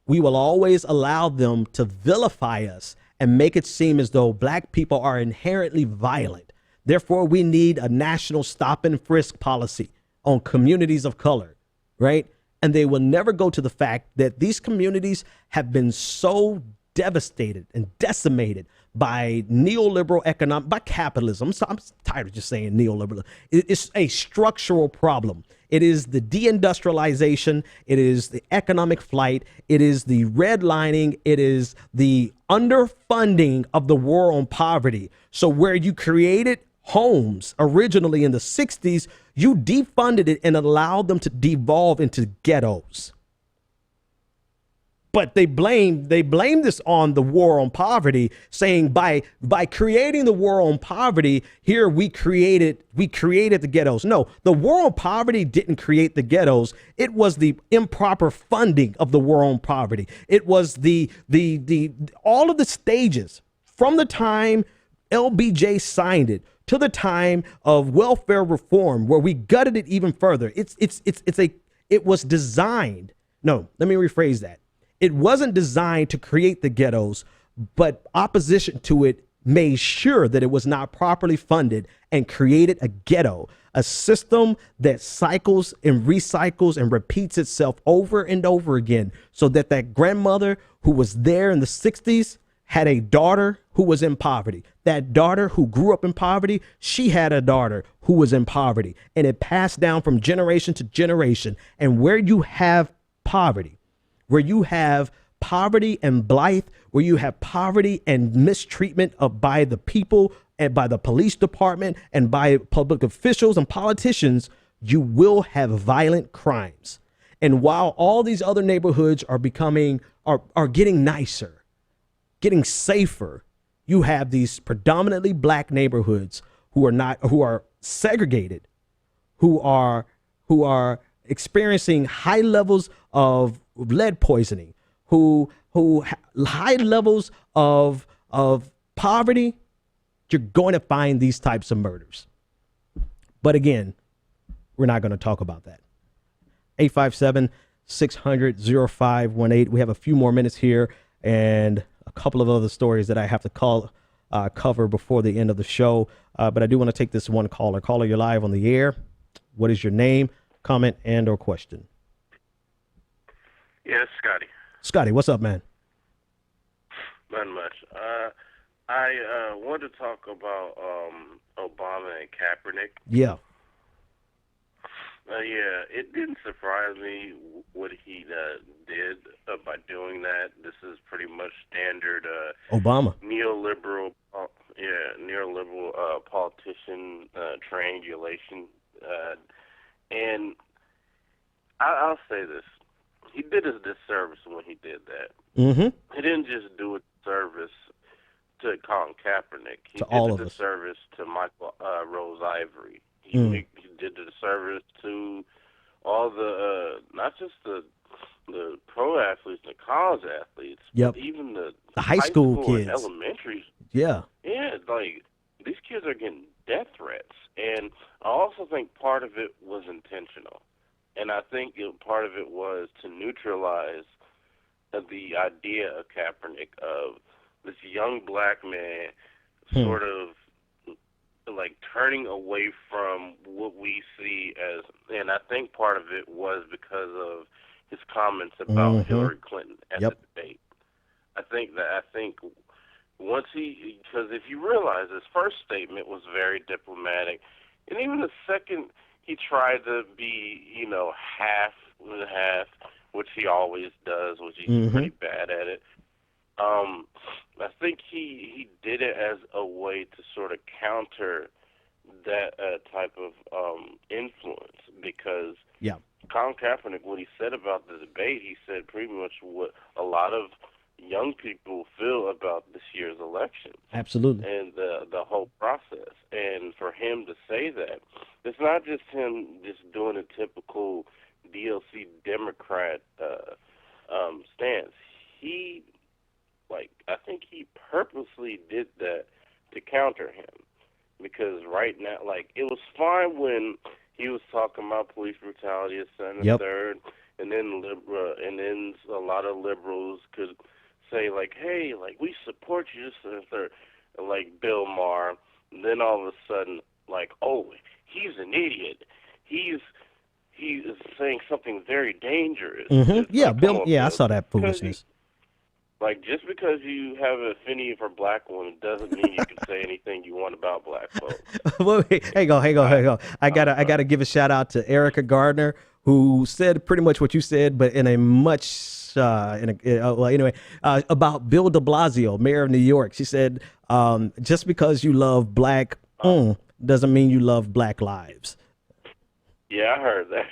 we will always allow them to vilify us and make it seem as though black people are inherently violent. Therefore, we need a national stop and frisk policy on communities of color, right? And they will never go to the fact that these communities have been so devastated and decimated by neoliberal by capitalism. So I'm tired of just saying neoliberal. It's a structural problem. It is the deindustrialization. It is the economic flight. It is the redlining. It is the underfunding of the war on poverty. So where you created homes originally in the 60s, you defunded it and allowed them to devolve into ghettos. But they blame this on the war on poverty, saying by creating the war on poverty, here we created the ghettos. No, the war on poverty didn't create the ghettos. It was the improper funding of the war on poverty. It was the all of the stages from the time LBJ signed it to the time of welfare reform, where we gutted it even further. It was designed. No, let me rephrase that. It wasn't designed to create the ghettos, but opposition to it made sure that it was not properly funded and created a ghetto, a system that cycles and recycles and repeats itself over and over again, so that grandmother who was there in the 60s had a daughter who was in poverty. That daughter who grew up in poverty, she had a daughter who was in poverty, and it passed down from generation to generation. And where you have poverty, where you have poverty and blight, where you have poverty and mistreatment by the people and by the police department and by public officials and politicians, you will have violent crimes. And while all these other neighborhoods are getting nicer, getting safer, you have these predominantly black neighborhoods who are segregated, who are experiencing high levels of lead poisoning, who high levels of poverty. You're going to find these types of murders. But again, we're not going to talk about that. 857-600-0518. We have a few more minutes here and a couple of other stories that I have to cover before the end of the show. But I do want to take this one caller. Caller, you're live on the air. What is your name, comment, and or question? Yes, Scotty. Scotty, what's up, man? Not much. I wanted to talk about Obama and Kaepernick. Yeah. Yeah, it didn't surprise me what he did by doing that. This is pretty much standard Obama neoliberal politician triangulation. And I'll say this. He did us a disservice when he did that. Mm-hmm. He didn't just do a disservice to Colin Kaepernick. He to did all a of us. disservice to Michael Rose Ivory. He did the disservice to all the, not just the pro athletes, the college athletes, yep. but even the high school kids, and elementary. Yeah. Yeah, like, these kids are getting death threats. And I also think part of it was intentional. And I think part of it was to neutralize the idea of Kaepernick, of this young black man sort of like turning away from what we see as, and I think part of it was because of his comments about Hillary Clinton at the debate. I think because if you realize his first statement was very diplomatic, and even the second, he tried to be, half and half, which he always does, which he's pretty bad at it. I think he did it as a way to sort of counter that type of influence, because Colin Kaepernick, what he said about the debate, he said pretty much what a lot of young people feel about this year's election. Absolutely. And the whole process. And for him to say that, it's not just him just doing a typical DLC Democrat stance. I think he purposely did that to counter him. Because right now, it was fine when he was talking about police brutality at Senate third, and then a lot of liberals could say, hey, we support you, Senator, like Bill Maher, and then all of a sudden, oh, he's an idiot. He is saying something very dangerous. Yeah, Bill. Yeah, I saw that foolishness. Just because you have an affinity for black women doesn't mean you can say anything you want about black folks. Wait, hang on. I gotta give a shout out to Erica Gardner, who said pretty much what you said, but in a much about Bill de Blasio, mayor of New York. She said, just because you love black doesn't mean you love black lives. Yeah, I heard that.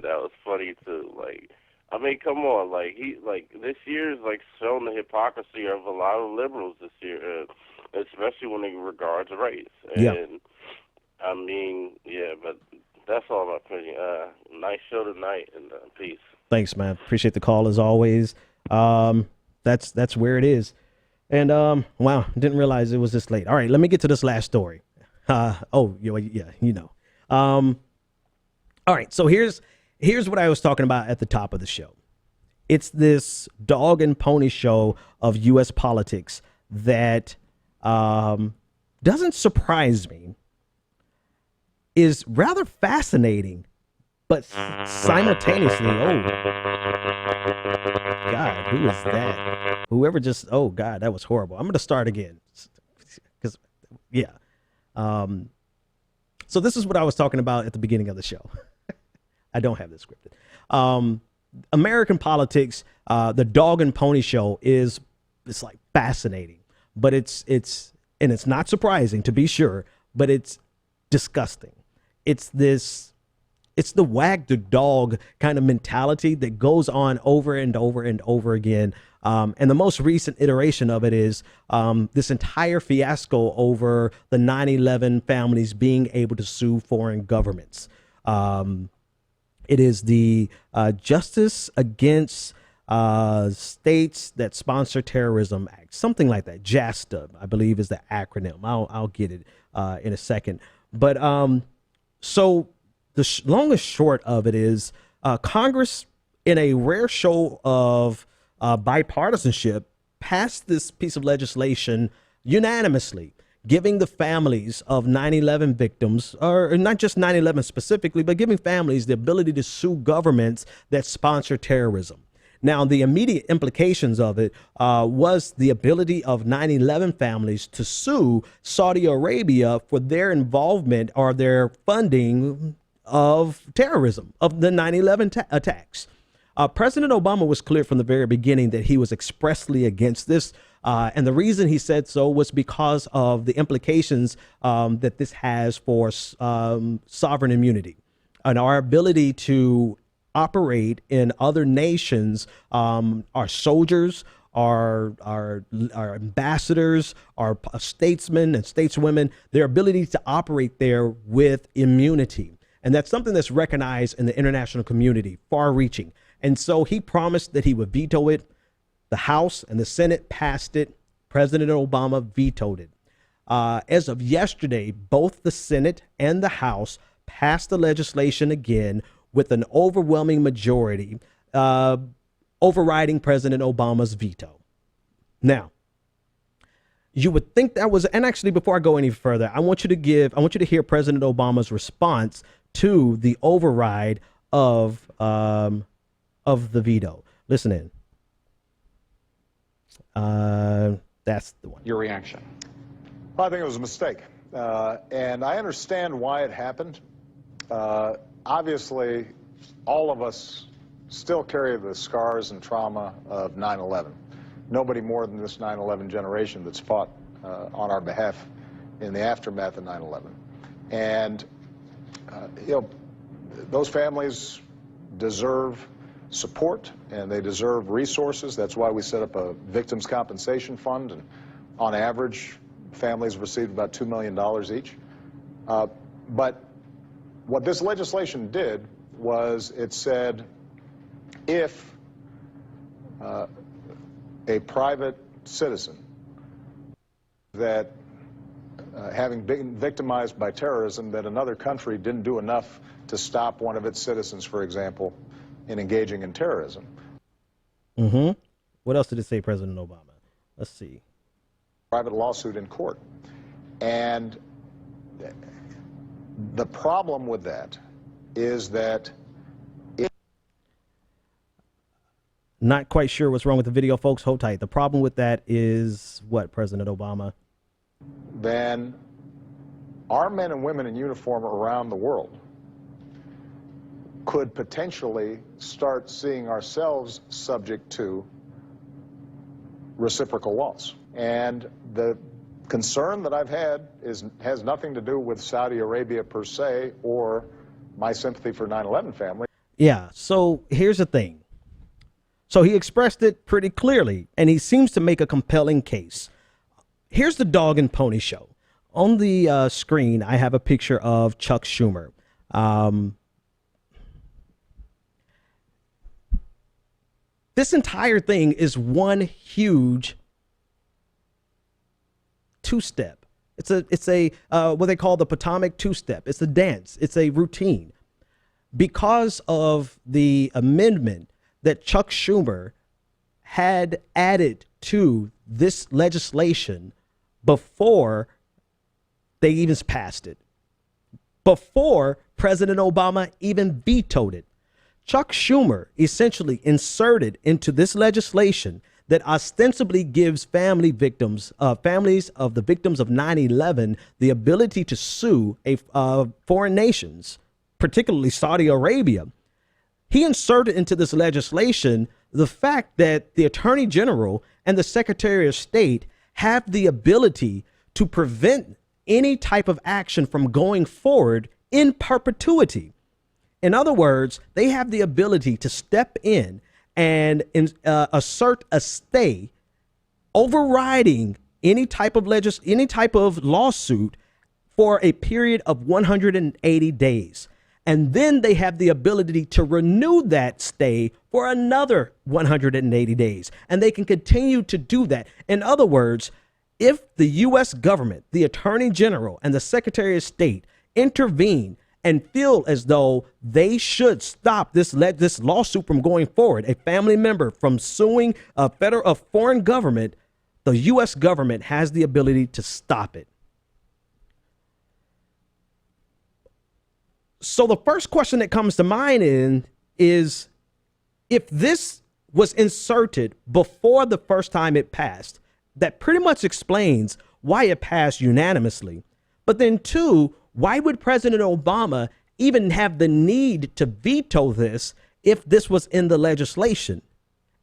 That was funny too. I mean, come on, this year's shown the hypocrisy of a lot of liberals this year, especially when it regards race. And I mean, but that's all my opinion. Nice show tonight, and peace. Thanks, man. Appreciate the call as always. That's where it is. And wow, didn't realize it was this late. All right, let me get to this last story. All right, so here's what I was talking about at the top of the show. It's this dog and pony show of U.S. politics that doesn't surprise me, is rather fascinating, but simultaneously, oh, God, who is that? Whoever just, oh, God, that was horrible. I'm going to start again. Because, so this is what I was talking about at the beginning of the show. I don't have this scripted. American politics, the dog and pony show it's fascinating, but it's not surprising, to be sure, but it's disgusting. It's the wag the dog kind of mentality that goes on over and over and over again. And the most recent iteration of it is this entire fiasco over the 9/11 families being able to sue foreign governments. It is the Justice Against States That Sponsor Terrorism Act, something like that. JASTA, I believe, is the acronym. I'll get it in a second. But so the long and short of it is Congress, in a rare show of bipartisanship, passed this piece of legislation unanimously, giving the families of 9/11 victims, or not just 9/11 specifically, but giving families the ability to sue governments that sponsor terrorism. Now, the immediate implications of it was the ability of 9/11 families to sue Saudi Arabia for their involvement or their funding of terrorism, of the 9/11 attacks. President Obama was clear from the very beginning that he was expressly against this. And the reason he said so was because of the implications that this has for sovereign immunity and our ability to operate in other nations. Our soldiers, our ambassadors, our statesmen and stateswomen, their ability to operate there with immunity. And that's something that's recognized in the international community, far-reaching. And so he promised that he would veto it. The House and the Senate passed it. President Obama vetoed it. As of yesterday, both the Senate and the House passed the legislation again with an overwhelming majority, overriding President Obama's veto. Now, you would think that was, and actually, before I go any further, I want you to hear President Obama's response to the override of the veto. Listen in. That's the one. Your reaction? I think it was a mistake. And I understand why it happened. Obviously, all of us still carry the scars and trauma of 9/11. Nobody more than this 9/11 generation that's fought on our behalf in the aftermath of 9/11. And, you know, those families deserve support and they deserve resources. That's why we set up a victims compensation fund, and on average, families received about $2 million each. But what this legislation did was it said if a private citizen that having been victimized by terrorism, that another country didn't do enough to stop one of its citizens, for example, in engaging in terrorism. What else did it say, President Obama? Let's see. Private lawsuit in court. And the problem with that is that not quite sure what's wrong with the video, folks. Hold tight. The problem with that is what, President Obama? Then our men and women in uniform around the world could potentially start seeing ourselves subject to reciprocal loss. And the concern that I've had has nothing to do with Saudi Arabia per se or my sympathy for 9/11 family. Yeah, so here's the thing. So he expressed it pretty clearly, and he seems to make a compelling case. Here's the dog and pony show. On the screen, I have a picture of Chuck Schumer. This entire thing is one huge two-step. It's a what they call the Potomac two-step. It's a dance. It's a routine. Because of the amendment that Chuck Schumer had added to this legislation before they even passed it, before President Obama even vetoed it, Chuck Schumer essentially inserted into this legislation that ostensibly gives family victims, families of the victims of 9/11, the ability to sue foreign nations, particularly Saudi Arabia. He inserted into this legislation the fact that the Attorney General and the Secretary of State have the ability to prevent any type of action from going forward in perpetuity. In other words, they have the ability to step in and assert a stay, overriding any type of lawsuit for a period of 180 days. And then they have the ability to renew that stay for another 180 days. And they can continue to do that. In other words, if the U.S. government, the Attorney General, and the Secretary of State intervene and feel as though they should stop this lawsuit from going forward, a family member from suing a foreign government, the U.S. government has the ability to stop it. So the first question that comes to mind is if this was inserted before the first time it passed, that pretty much explains why it passed unanimously. But then two, why would President Obama even have the need to veto this if this was in the legislation?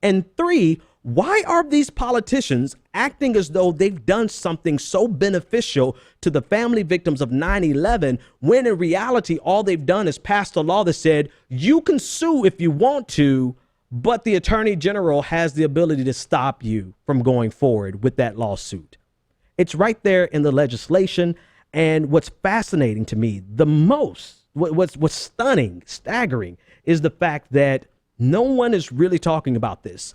And three, why are these politicians acting as though they've done something so beneficial to the family victims of 9/11 when in reality all they've done is passed a law that said you can sue if you want to, but the Attorney General has the ability to stop you from going forward with that lawsuit? It's right there in the legislation. And what's fascinating to me the most, what's stunning, staggering, is the fact that no one is really talking about this.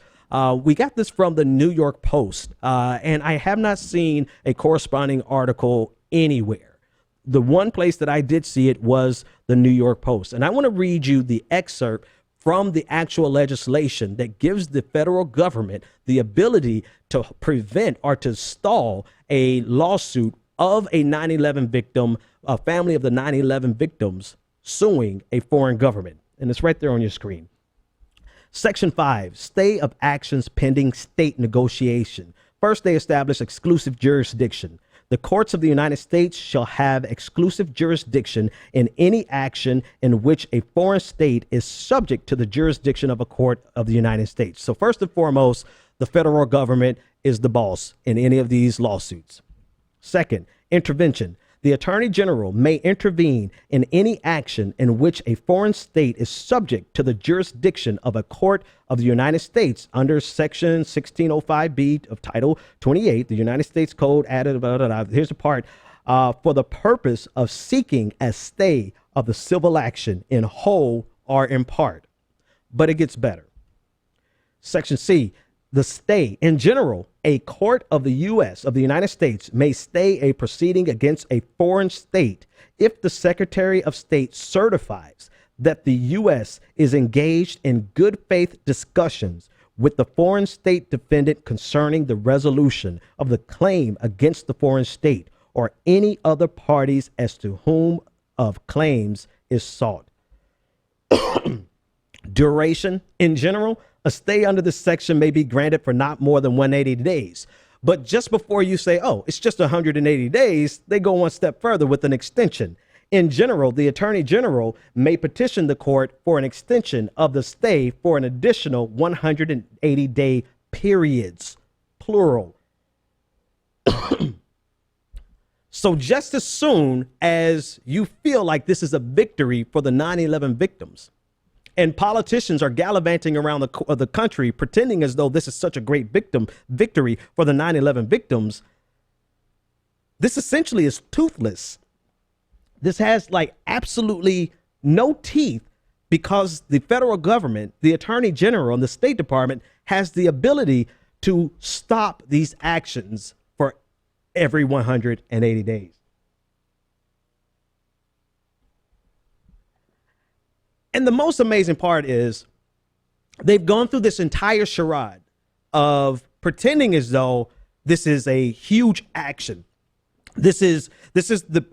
We got this from the New York Post, and I have not seen a corresponding article anywhere. The one place that I did see it was the New York Post. And I want to read you the excerpt from the actual legislation that gives the federal government the ability to prevent or to stall a lawsuit of a 9/11 victim, a family of the 9/11 victims suing a foreign government. And it's right there on your screen. Section 5, stay of actions pending state negotiation First, they establish exclusive jurisdiction. The courts of the United States shall have exclusive jurisdiction in any action in which a foreign state is subject to the jurisdiction of a court of the United States. So first and foremost, the federal government is the boss in any of these lawsuits. Second, intervention. The Attorney General may intervene in any action in which a foreign state is subject to the jurisdiction of a court of the United States under Section 1605B of Title 28, the United States Code added, here's the part, for the purpose of seeking a stay of the civil action in whole or in part. But it gets better. Section C, the stay in general, a court of the U.S. of the United States may stay a proceeding against a foreign state if the Secretary of State certifies that the U.S. is engaged in good faith discussions with the foreign state defendant concerning the resolution of the claim against the foreign state or any other parties as to whom of claims is sought. Duration in general, a stay under this section may be granted for not more than 180 days. But just before you say, oh, it's just 180 days, they go one step further with an extension. In general, the Attorney General may petition the court for an extension of the stay for an additional 180-day periods, plural. So just as soon as you feel like this is a victory for the 9/11 victims, and politicians are gallivanting around the country pretending as though this is such a great victory for the 9/11 victims, this essentially is toothless. This has like absolutely no teeth because the federal government, the Attorney General, and the State Department has the ability to stop these actions for every 180 days. And the most amazing part is they've gone through this entire charade of pretending as though this is a huge action. This is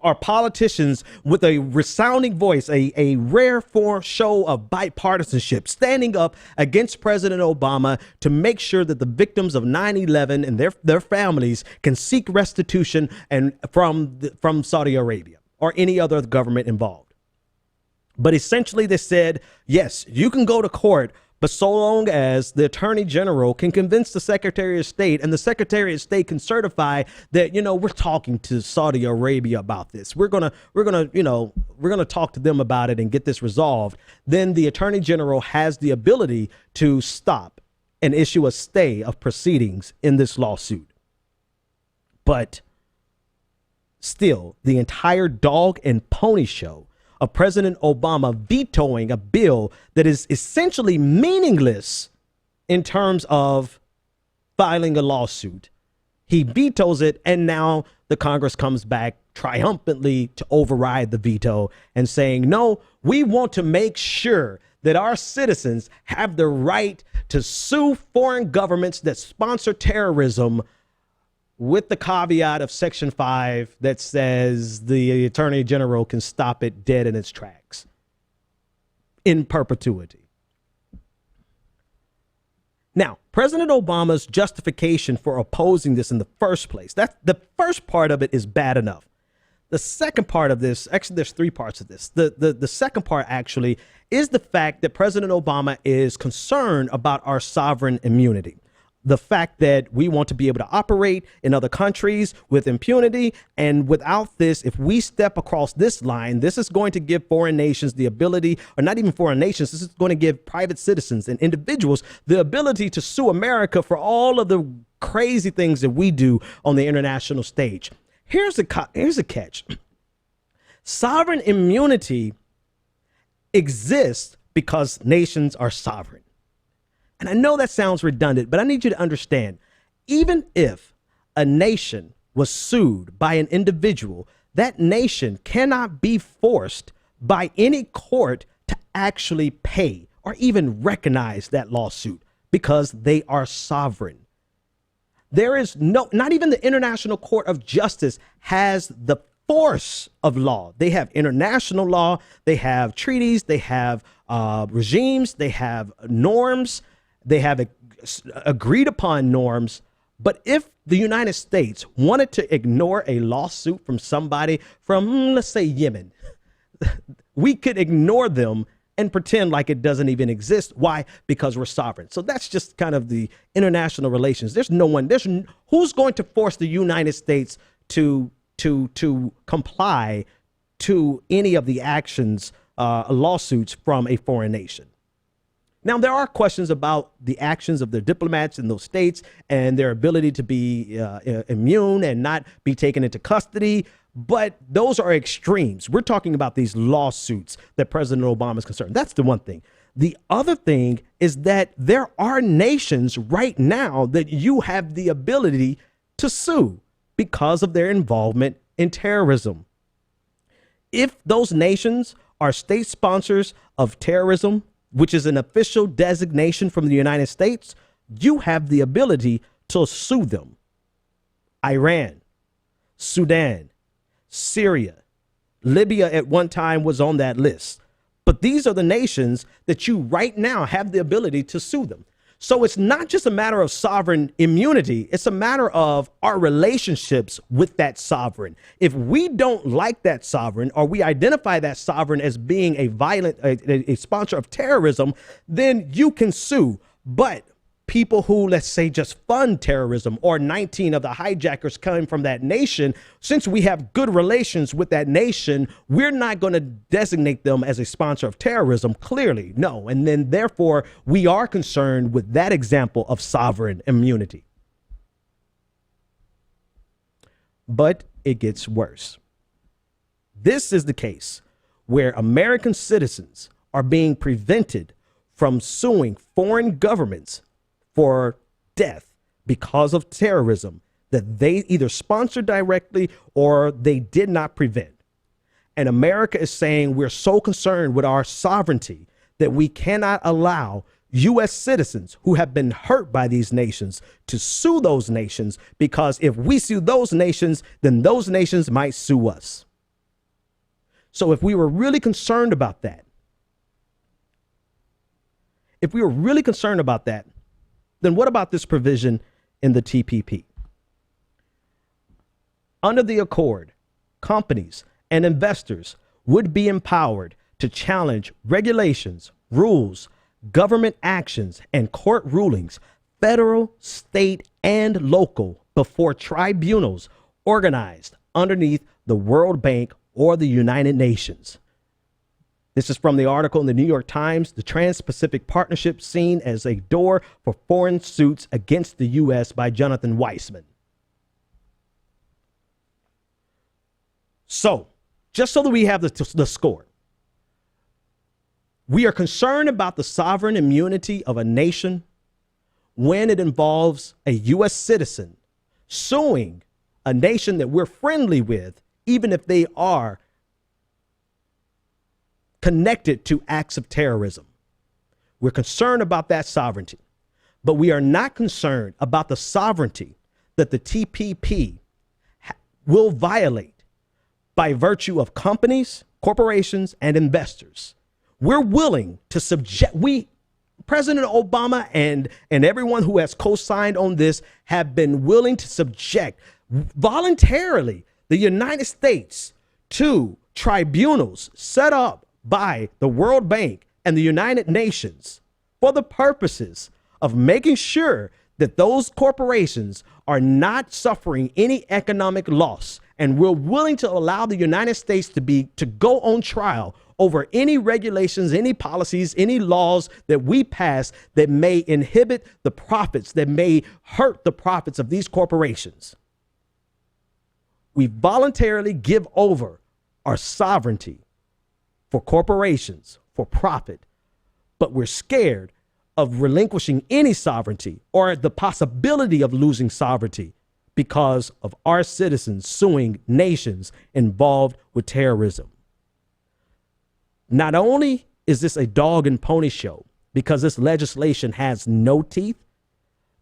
our politicians with a resounding voice, a rare form show of bipartisanship, standing up against President Obama to make sure that the victims of 9/11 and their families can seek restitution and from Saudi Arabia or any other government involved. But essentially they said, yes, you can go to court, but so long as the Attorney General can convince the Secretary of State and the Secretary of State can certify that, you know, we're talking to Saudi Arabia about this. We're going to talk to them about it and get this resolved. Then the Attorney General has the ability to stop and issue a stay of proceedings in this lawsuit. But still, the entire dog and pony show of President Obama vetoing a bill that is essentially meaningless in terms of filing a lawsuit. He vetoes it, and now the Congress comes back triumphantly to override the veto and saying, no, we want to make sure that our citizens have the right to sue foreign governments that sponsor terrorism, with the caveat of Section 5 that says the Attorney General can stop it dead in its tracks in perpetuity. Now, President Obama's justification for opposing this in the first place, the first part of it is bad enough. The second part of this, actually, there's three parts of this. The second part actually is the fact that President Obama is concerned about our sovereign immunity. The fact that we want to be able to operate in other countries with impunity. And without this, if we step across this line, this is going to give foreign nations the ability, or not even foreign nations, this is going to give private citizens and individuals the ability to sue America for all of the crazy things that we do on the international stage. Here's a catch. Sovereign immunity exists because nations are sovereign. And I know that sounds redundant, but I need you to understand, even if a nation was sued by an individual, that nation cannot be forced by any court to actually pay or even recognize that lawsuit because they are sovereign. There is not even the International Court of Justice has the force of law. They have international law, they have treaties, they have regimes, they have norms. They have agreed upon norms, but if the United States wanted to ignore a lawsuit from somebody from, let's say, Yemen, we could ignore them and pretend like it doesn't even exist. Why? Because we're sovereign. So that's just kind of the international relations. Who's going to force the United States to comply to any of the actions, lawsuits from a foreign nation? Now, there are questions about the actions of the diplomats in those states and their ability to be immune and not be taken into custody. But those are extremes. We're talking about these lawsuits that President Obama is concerned. That's the one thing. The other thing is that there are nations right now that you have the ability to sue because of their involvement in terrorism. If those nations are state sponsors of terrorism, which is an official designation from the United States, you have the ability to sue them. Iran, Sudan, Syria, Libya at one time was on that list. But these are the nations that you right now have the ability to sue them. So it's not just a matter of sovereign immunity. It's a matter of our relationships with that sovereign. If we don't like that sovereign, or we identify that sovereign as being a sponsor of terrorism, then you can sue. But people who, let's say, just fund terrorism, or 19 of the hijackers came from that nation, since we have good relations with that nation, we're not going to designate them as a sponsor of terrorism. Clearly, no. And then therefore, we are concerned with that example of sovereign immunity. But it gets worse. This is the case where American citizens are being prevented from suing foreign governments for death because of terrorism that they either sponsored directly or they did not prevent. And America is saying we're so concerned with our sovereignty that we cannot allow U.S. citizens who have been hurt by these nations to sue those nations, because if we sue those nations, then those nations might sue us. So if we were really concerned about that, then what about this provision in the TPP? Under the accord, companies and investors would be empowered to challenge regulations, rules, government actions, and court rulings, federal, state, and local, before tribunals organized underneath the World Bank or the United Nations. This is from the article in the New York Times, the Trans-Pacific Partnership seen as a door for foreign suits against the U.S. by Jonathan Weissman. So, just so that we have the score, we are concerned about the sovereign immunity of a nation when it involves a U.S. citizen suing a nation that we're friendly with, even if they are connected to acts of terrorism. We're concerned about that sovereignty, but we are not concerned about the sovereignty that the TPP will violate by virtue of companies, corporations, and investors. We're willing to President Obama and everyone who has co-signed on this have been willing to subject voluntarily the United States to tribunals set up by the World Bank and the United Nations for the purposes of making sure that those corporations are not suffering any economic loss. And we're willing to allow the United States to go on trial over any regulations, any policies, any laws that we pass that may inhibit the profits, that may hurt the profits of these corporations. We voluntarily give over our sovereignty for corporations, for profit, but we're scared of relinquishing any sovereignty or the possibility of losing sovereignty because of our citizens suing nations involved with terrorism. Not only is this a dog and pony show because this legislation has no teeth,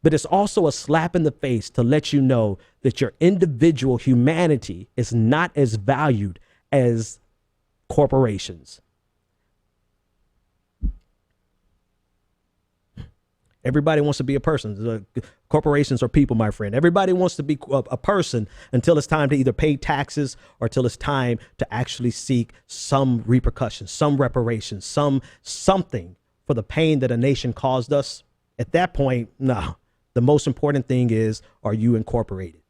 but it's also a slap in the face to let you know that your individual humanity is not as valued as corporations. Everybody wants to be a person. Corporations are people, my friend. Everybody wants to be a person until it's time to either pay taxes or till it's time to actually seek some repercussions, some reparations, something for the pain that a nation caused us. At that point, no. The most important thing is, are you incorporated?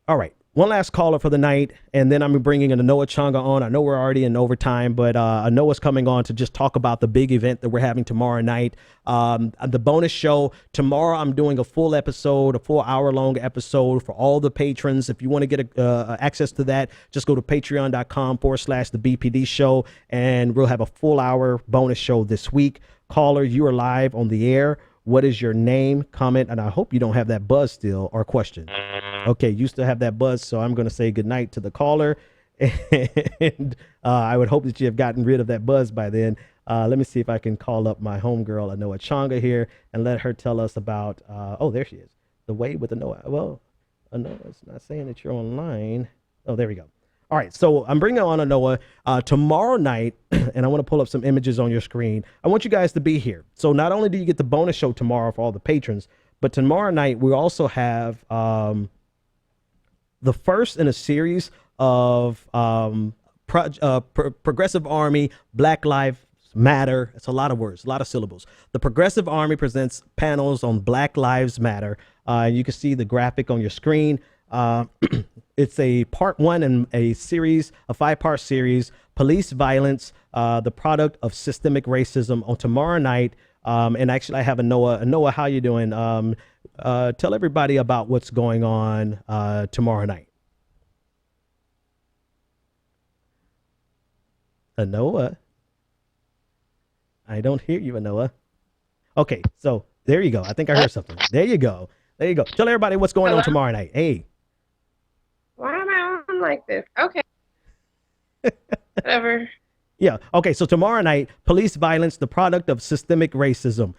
All right. One last caller for the night, and then I'm bringing in Anoa Changa on. I know we're already in overtime, but Anoa's coming on to just talk about the big event that we're having tomorrow night. The bonus show. Tomorrow I'm doing a full episode, a 4-hour-long episode for all the patrons. If you want to get access to that, just go to patreon.com/the BPD show, and we'll have a full hour bonus show this week. Caller, you are live on the air. What is your name, comment, and I hope you don't have that buzz still, or question. Okay, you still have that buzz, so I'm going to say goodnight to the caller, and I would hope that you have gotten rid of that buzz by then. Let me see if I can call up my homegirl, Anoa Changa, here, and let her tell us about, oh, there she is, the way with Anoa. Well, Anoa's not saying that you're online. Oh, there we go. All right, so I'm bringing on Anoa tomorrow night, and I want to pull up some images on your screen. I want you guys to be here. So not only do you get the bonus show tomorrow for all the patrons, but tomorrow night we also have the first in a series of Progressive Army, Black Lives Matter. It's a lot of words, a lot of syllables. The Progressive Army presents panels on Black Lives Matter. You can see the graphic on your screen. It's a part 1 in a series, a 5-part series, Police Violence, the Product of Systemic Racism, on tomorrow night. And actually I have Anoa. Anoa, how you doing? Tell everybody about what's going on tomorrow night. Anoa? I don't hear you, Anoa. Okay, so there you go. I think I heard something. There you go. There you go. Tell everybody what's going on tomorrow night. Hey. Why am I on like this? Okay. Whatever. Yeah. Okay. So tomorrow night, Police Violence, the Product of Systemic Racism.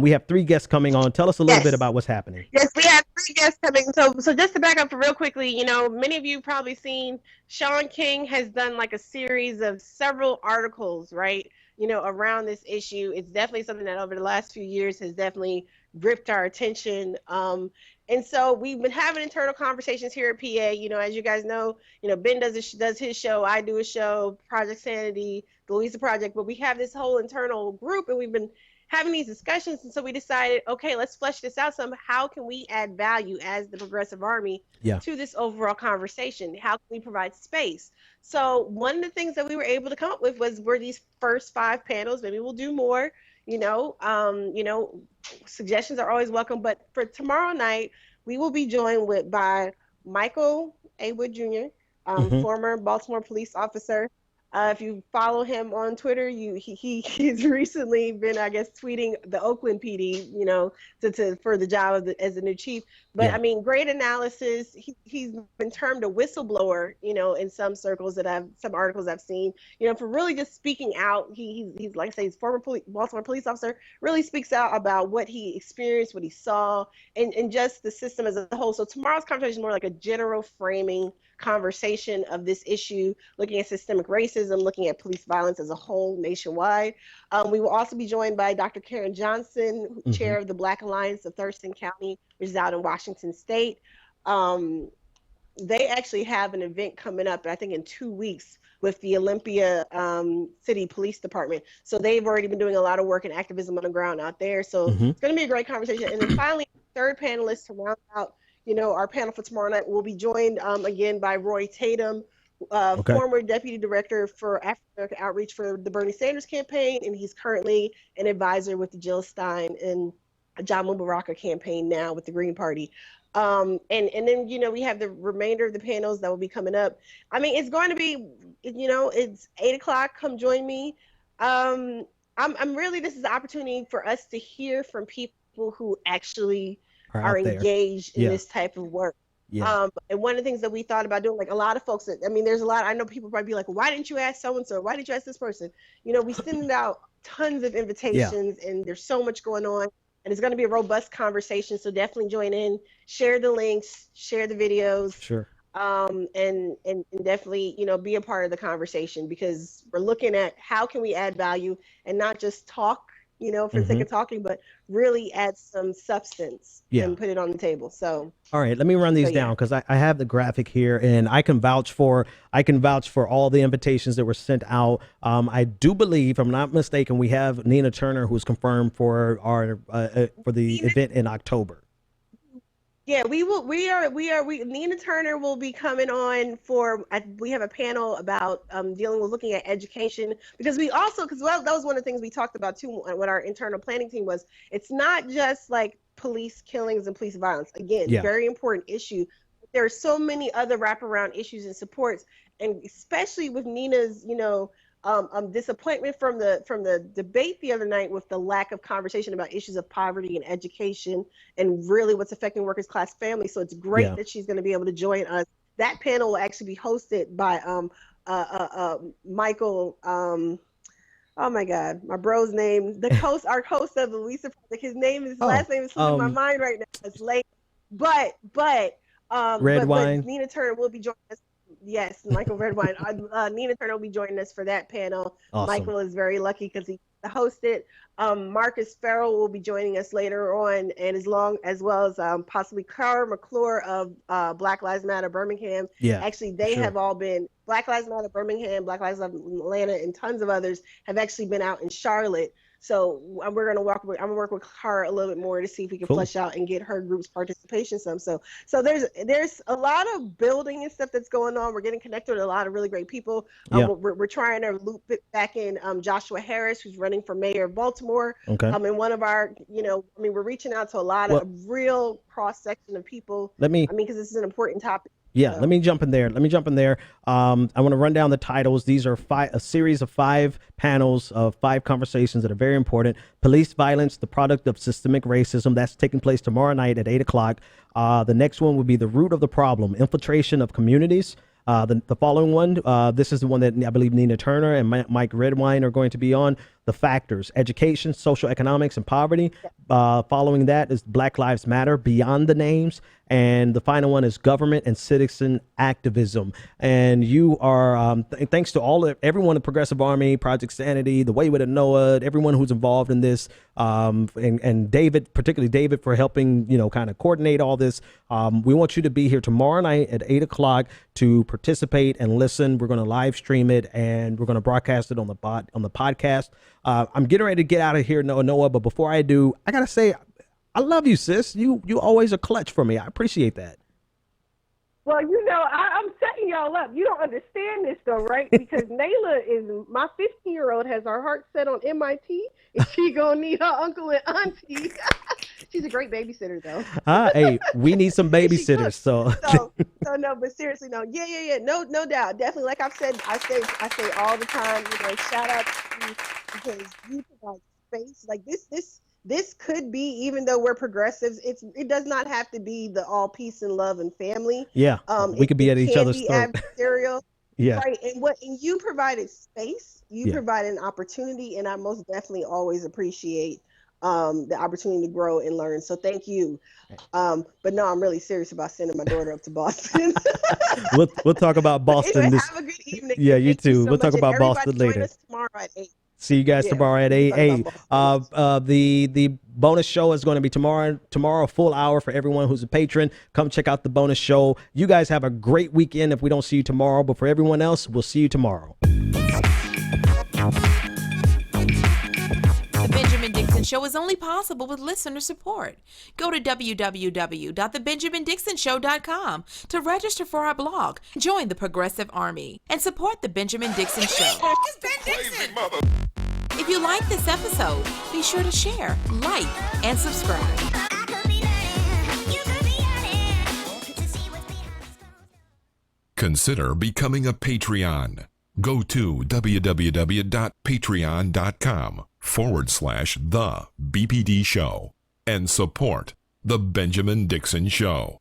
We have 3 guests coming on. Tell us a little bit about what's happening. Yes, we have 3 guests coming. So just to back up real quickly, you know, many of you probably seen Sean King has done like a series of several articles, right? You know, around this issue. It's definitely something that over the last few years has definitely gripped our attention. And so we've been having internal conversations here at PA. You know, as you guys know, Ben does his show, I do a show, Project Sanity, the Louisa Project, but we have this whole internal group, and we've been having these discussions. And so we decided, okay, let's flesh this out some. How can we add value as the Progressive Army to this overall conversation? How can we provide space? So one of the things that we were able to come up with were these first 5 panels. Maybe we'll do more. Suggestions are always welcome. But for tomorrow night, we will be joined by Michael A. Wood Jr., former Baltimore police officer. If you follow him on Twitter, he's recently been, I guess, tweeting the Oakland PD, for the job as the new chief. But I mean, great analysis. He's been termed a whistleblower, in some circles some articles I've seen, for really just speaking out. He's like I say, he's former Baltimore police officer, really speaks out about what he experienced, what he saw, and just the system as a whole. So tomorrow's conversation is more like a general framing conversation of this issue, looking at systemic racism, looking at police violence as a whole nationwide. We will also be joined by Dr. Karen Johnson, chair of the Black Alliance of Thurston County, which is out in Washington State. They actually have an event coming up, I think in 2 weeks, with the Olympia City Police Department. So they've already been doing a lot of work and activism on the ground out there. So it's going to be a great conversation. And then finally, third panelist to round out our panel for tomorrow night, will be joined again by Roy Tatum, former deputy director for African American outreach for the Bernie Sanders campaign, and he's currently an advisor with the Jill Stein and John Mubaraka campaign now with the Green Party. And then we have the remainder of the panels that will be coming up. I mean, it's going to be it's 8:00. Come join me. I'm really, this is an opportunity for us to hear from people who actually are engaged in this type of work. And one of the things that we thought about doing, like a lot of folks, there's a lot, I know people probably be like, why didn't you ask so-and-so? Why didn't you ask this person? We send out tons of invitations and there's so much going on, and it's going to be a robust conversation. So definitely join in, share the links, share the videos. Sure. and definitely, you know, be a part of the conversation, because we're looking at how can we add value and not just talk, you know, for the sake of talking, but really add some substance and put it on the table. So all right, let me run these down, because I have the graphic here, and I can vouch for all the invitations that were sent out. I do believe, if I'm not mistaken, we have Nina Turner, who's confirmed for our for the event in October. Yeah, Nina Turner will be coming on for, we have a panel about dealing with looking at education, because that was one of the things we talked about too, what our internal planning team was. It's not just like police killings and police violence. Again, very important issue. There are so many other wraparound issues and supports, and especially with Nina's, you know, disappointment from the debate the other night with the lack of conversation about issues of poverty and education and really what's affecting workers class families. So it's great that she's going to be able to join us. That panel will actually be hosted by Michael. Oh my God, my bro's name, our host of the Louisa project. His last name is slipping my mind right now. It's late, but Nina Turner will be joining us. Yes, Michael Redwine. Nina Turner will be joining us for that panel. Awesome. Michael is very lucky because he hosted. Marcus Farrell will be joining us later on, and as well as possibly Cara McClure of Black Lives Matter Birmingham. Yeah, actually, they have all been Black Lives Matter Birmingham, Black Lives Matter Atlanta, and tons of others have actually been out in Charlotte. So I'm gonna work with her a little bit more to see if we can flesh out and get her group's participation some. So there's a lot of building and stuff that's going on. We're getting connected with a lot of really great people. We're trying to loop it back in Joshua Harris, who's running for mayor of Baltimore. Okay. And one of our, we're reaching out to a lot of real cross section of people. Because this is an important topic. Yeah, let me jump in there. I want to run down the titles. These are a series of 5 panels of 5 conversations that are very important. Police violence, the product of systemic racism. That's taking place tomorrow night at 8 o'clock. The next one will be the root of the problem, infiltration of communities. The following one, this is the one that I believe Nina Turner and Mike Redwine are going to be on. The factors, education, social economics, and poverty. Following that is Black Lives Matter, beyond the names. And the final one is government and citizen activism. And you are, thanks to everyone at Progressive Army, Project Sanity, The Way with Anoa, everyone who's involved in this, and David, particularly David, for helping, kind of coordinate all this. We want you to be here tomorrow night at 8 o'clock to participate and listen. We're going to live stream it, and we're going to broadcast it on the podcast. I'm getting ready to get out of here, Noah, but before I do, I got to say, I love you, sis. You always a clutch for me. I appreciate that. Well, I'm setting y'all up. You don't understand this, though, right? Because Nayla is my 15-year-old has her heart set on MIT, and she gonna need her uncle and auntie. She's a great babysitter, though. Hey, we need some babysitters. So no, but seriously, no, yeah, no doubt, definitely. Like I've said, I say all the time, shout out to you because you provide space like this could be, even though we're progressives, it does not have to be the all peace and love and family. Yeah, we could be at each other's throat. Adversarial. Yeah, right. And you provided space, you provided an opportunity, and I most definitely always appreciate the opportunity to grow and learn. So thank you. But no, I'm really serious about sending my daughter up to Boston. we'll talk about Boston. Anyway, have a good evening. Yeah, you too. We'll talk about Boston later. Join us tomorrow at 8. See you guys tomorrow at 8. Hey, the bonus show is going to be tomorrow, a full hour for everyone who's a patron. Come check out the bonus show. You guys have a great weekend if we don't see you tomorrow, but for everyone else, we'll see you tomorrow. The Benjamin Dixon Show is only possible with listener support. Go to www.thebenjamindixonshow.com to register for our blog, join the Progressive Army, and support the Benjamin Dixon Show. It's Ben Dixon! If you like this episode, be sure to share, like, and subscribe. Consider becoming a Patreon. Go to www.patreon.com/The BPD Show and support The Benjamin Dixon Show.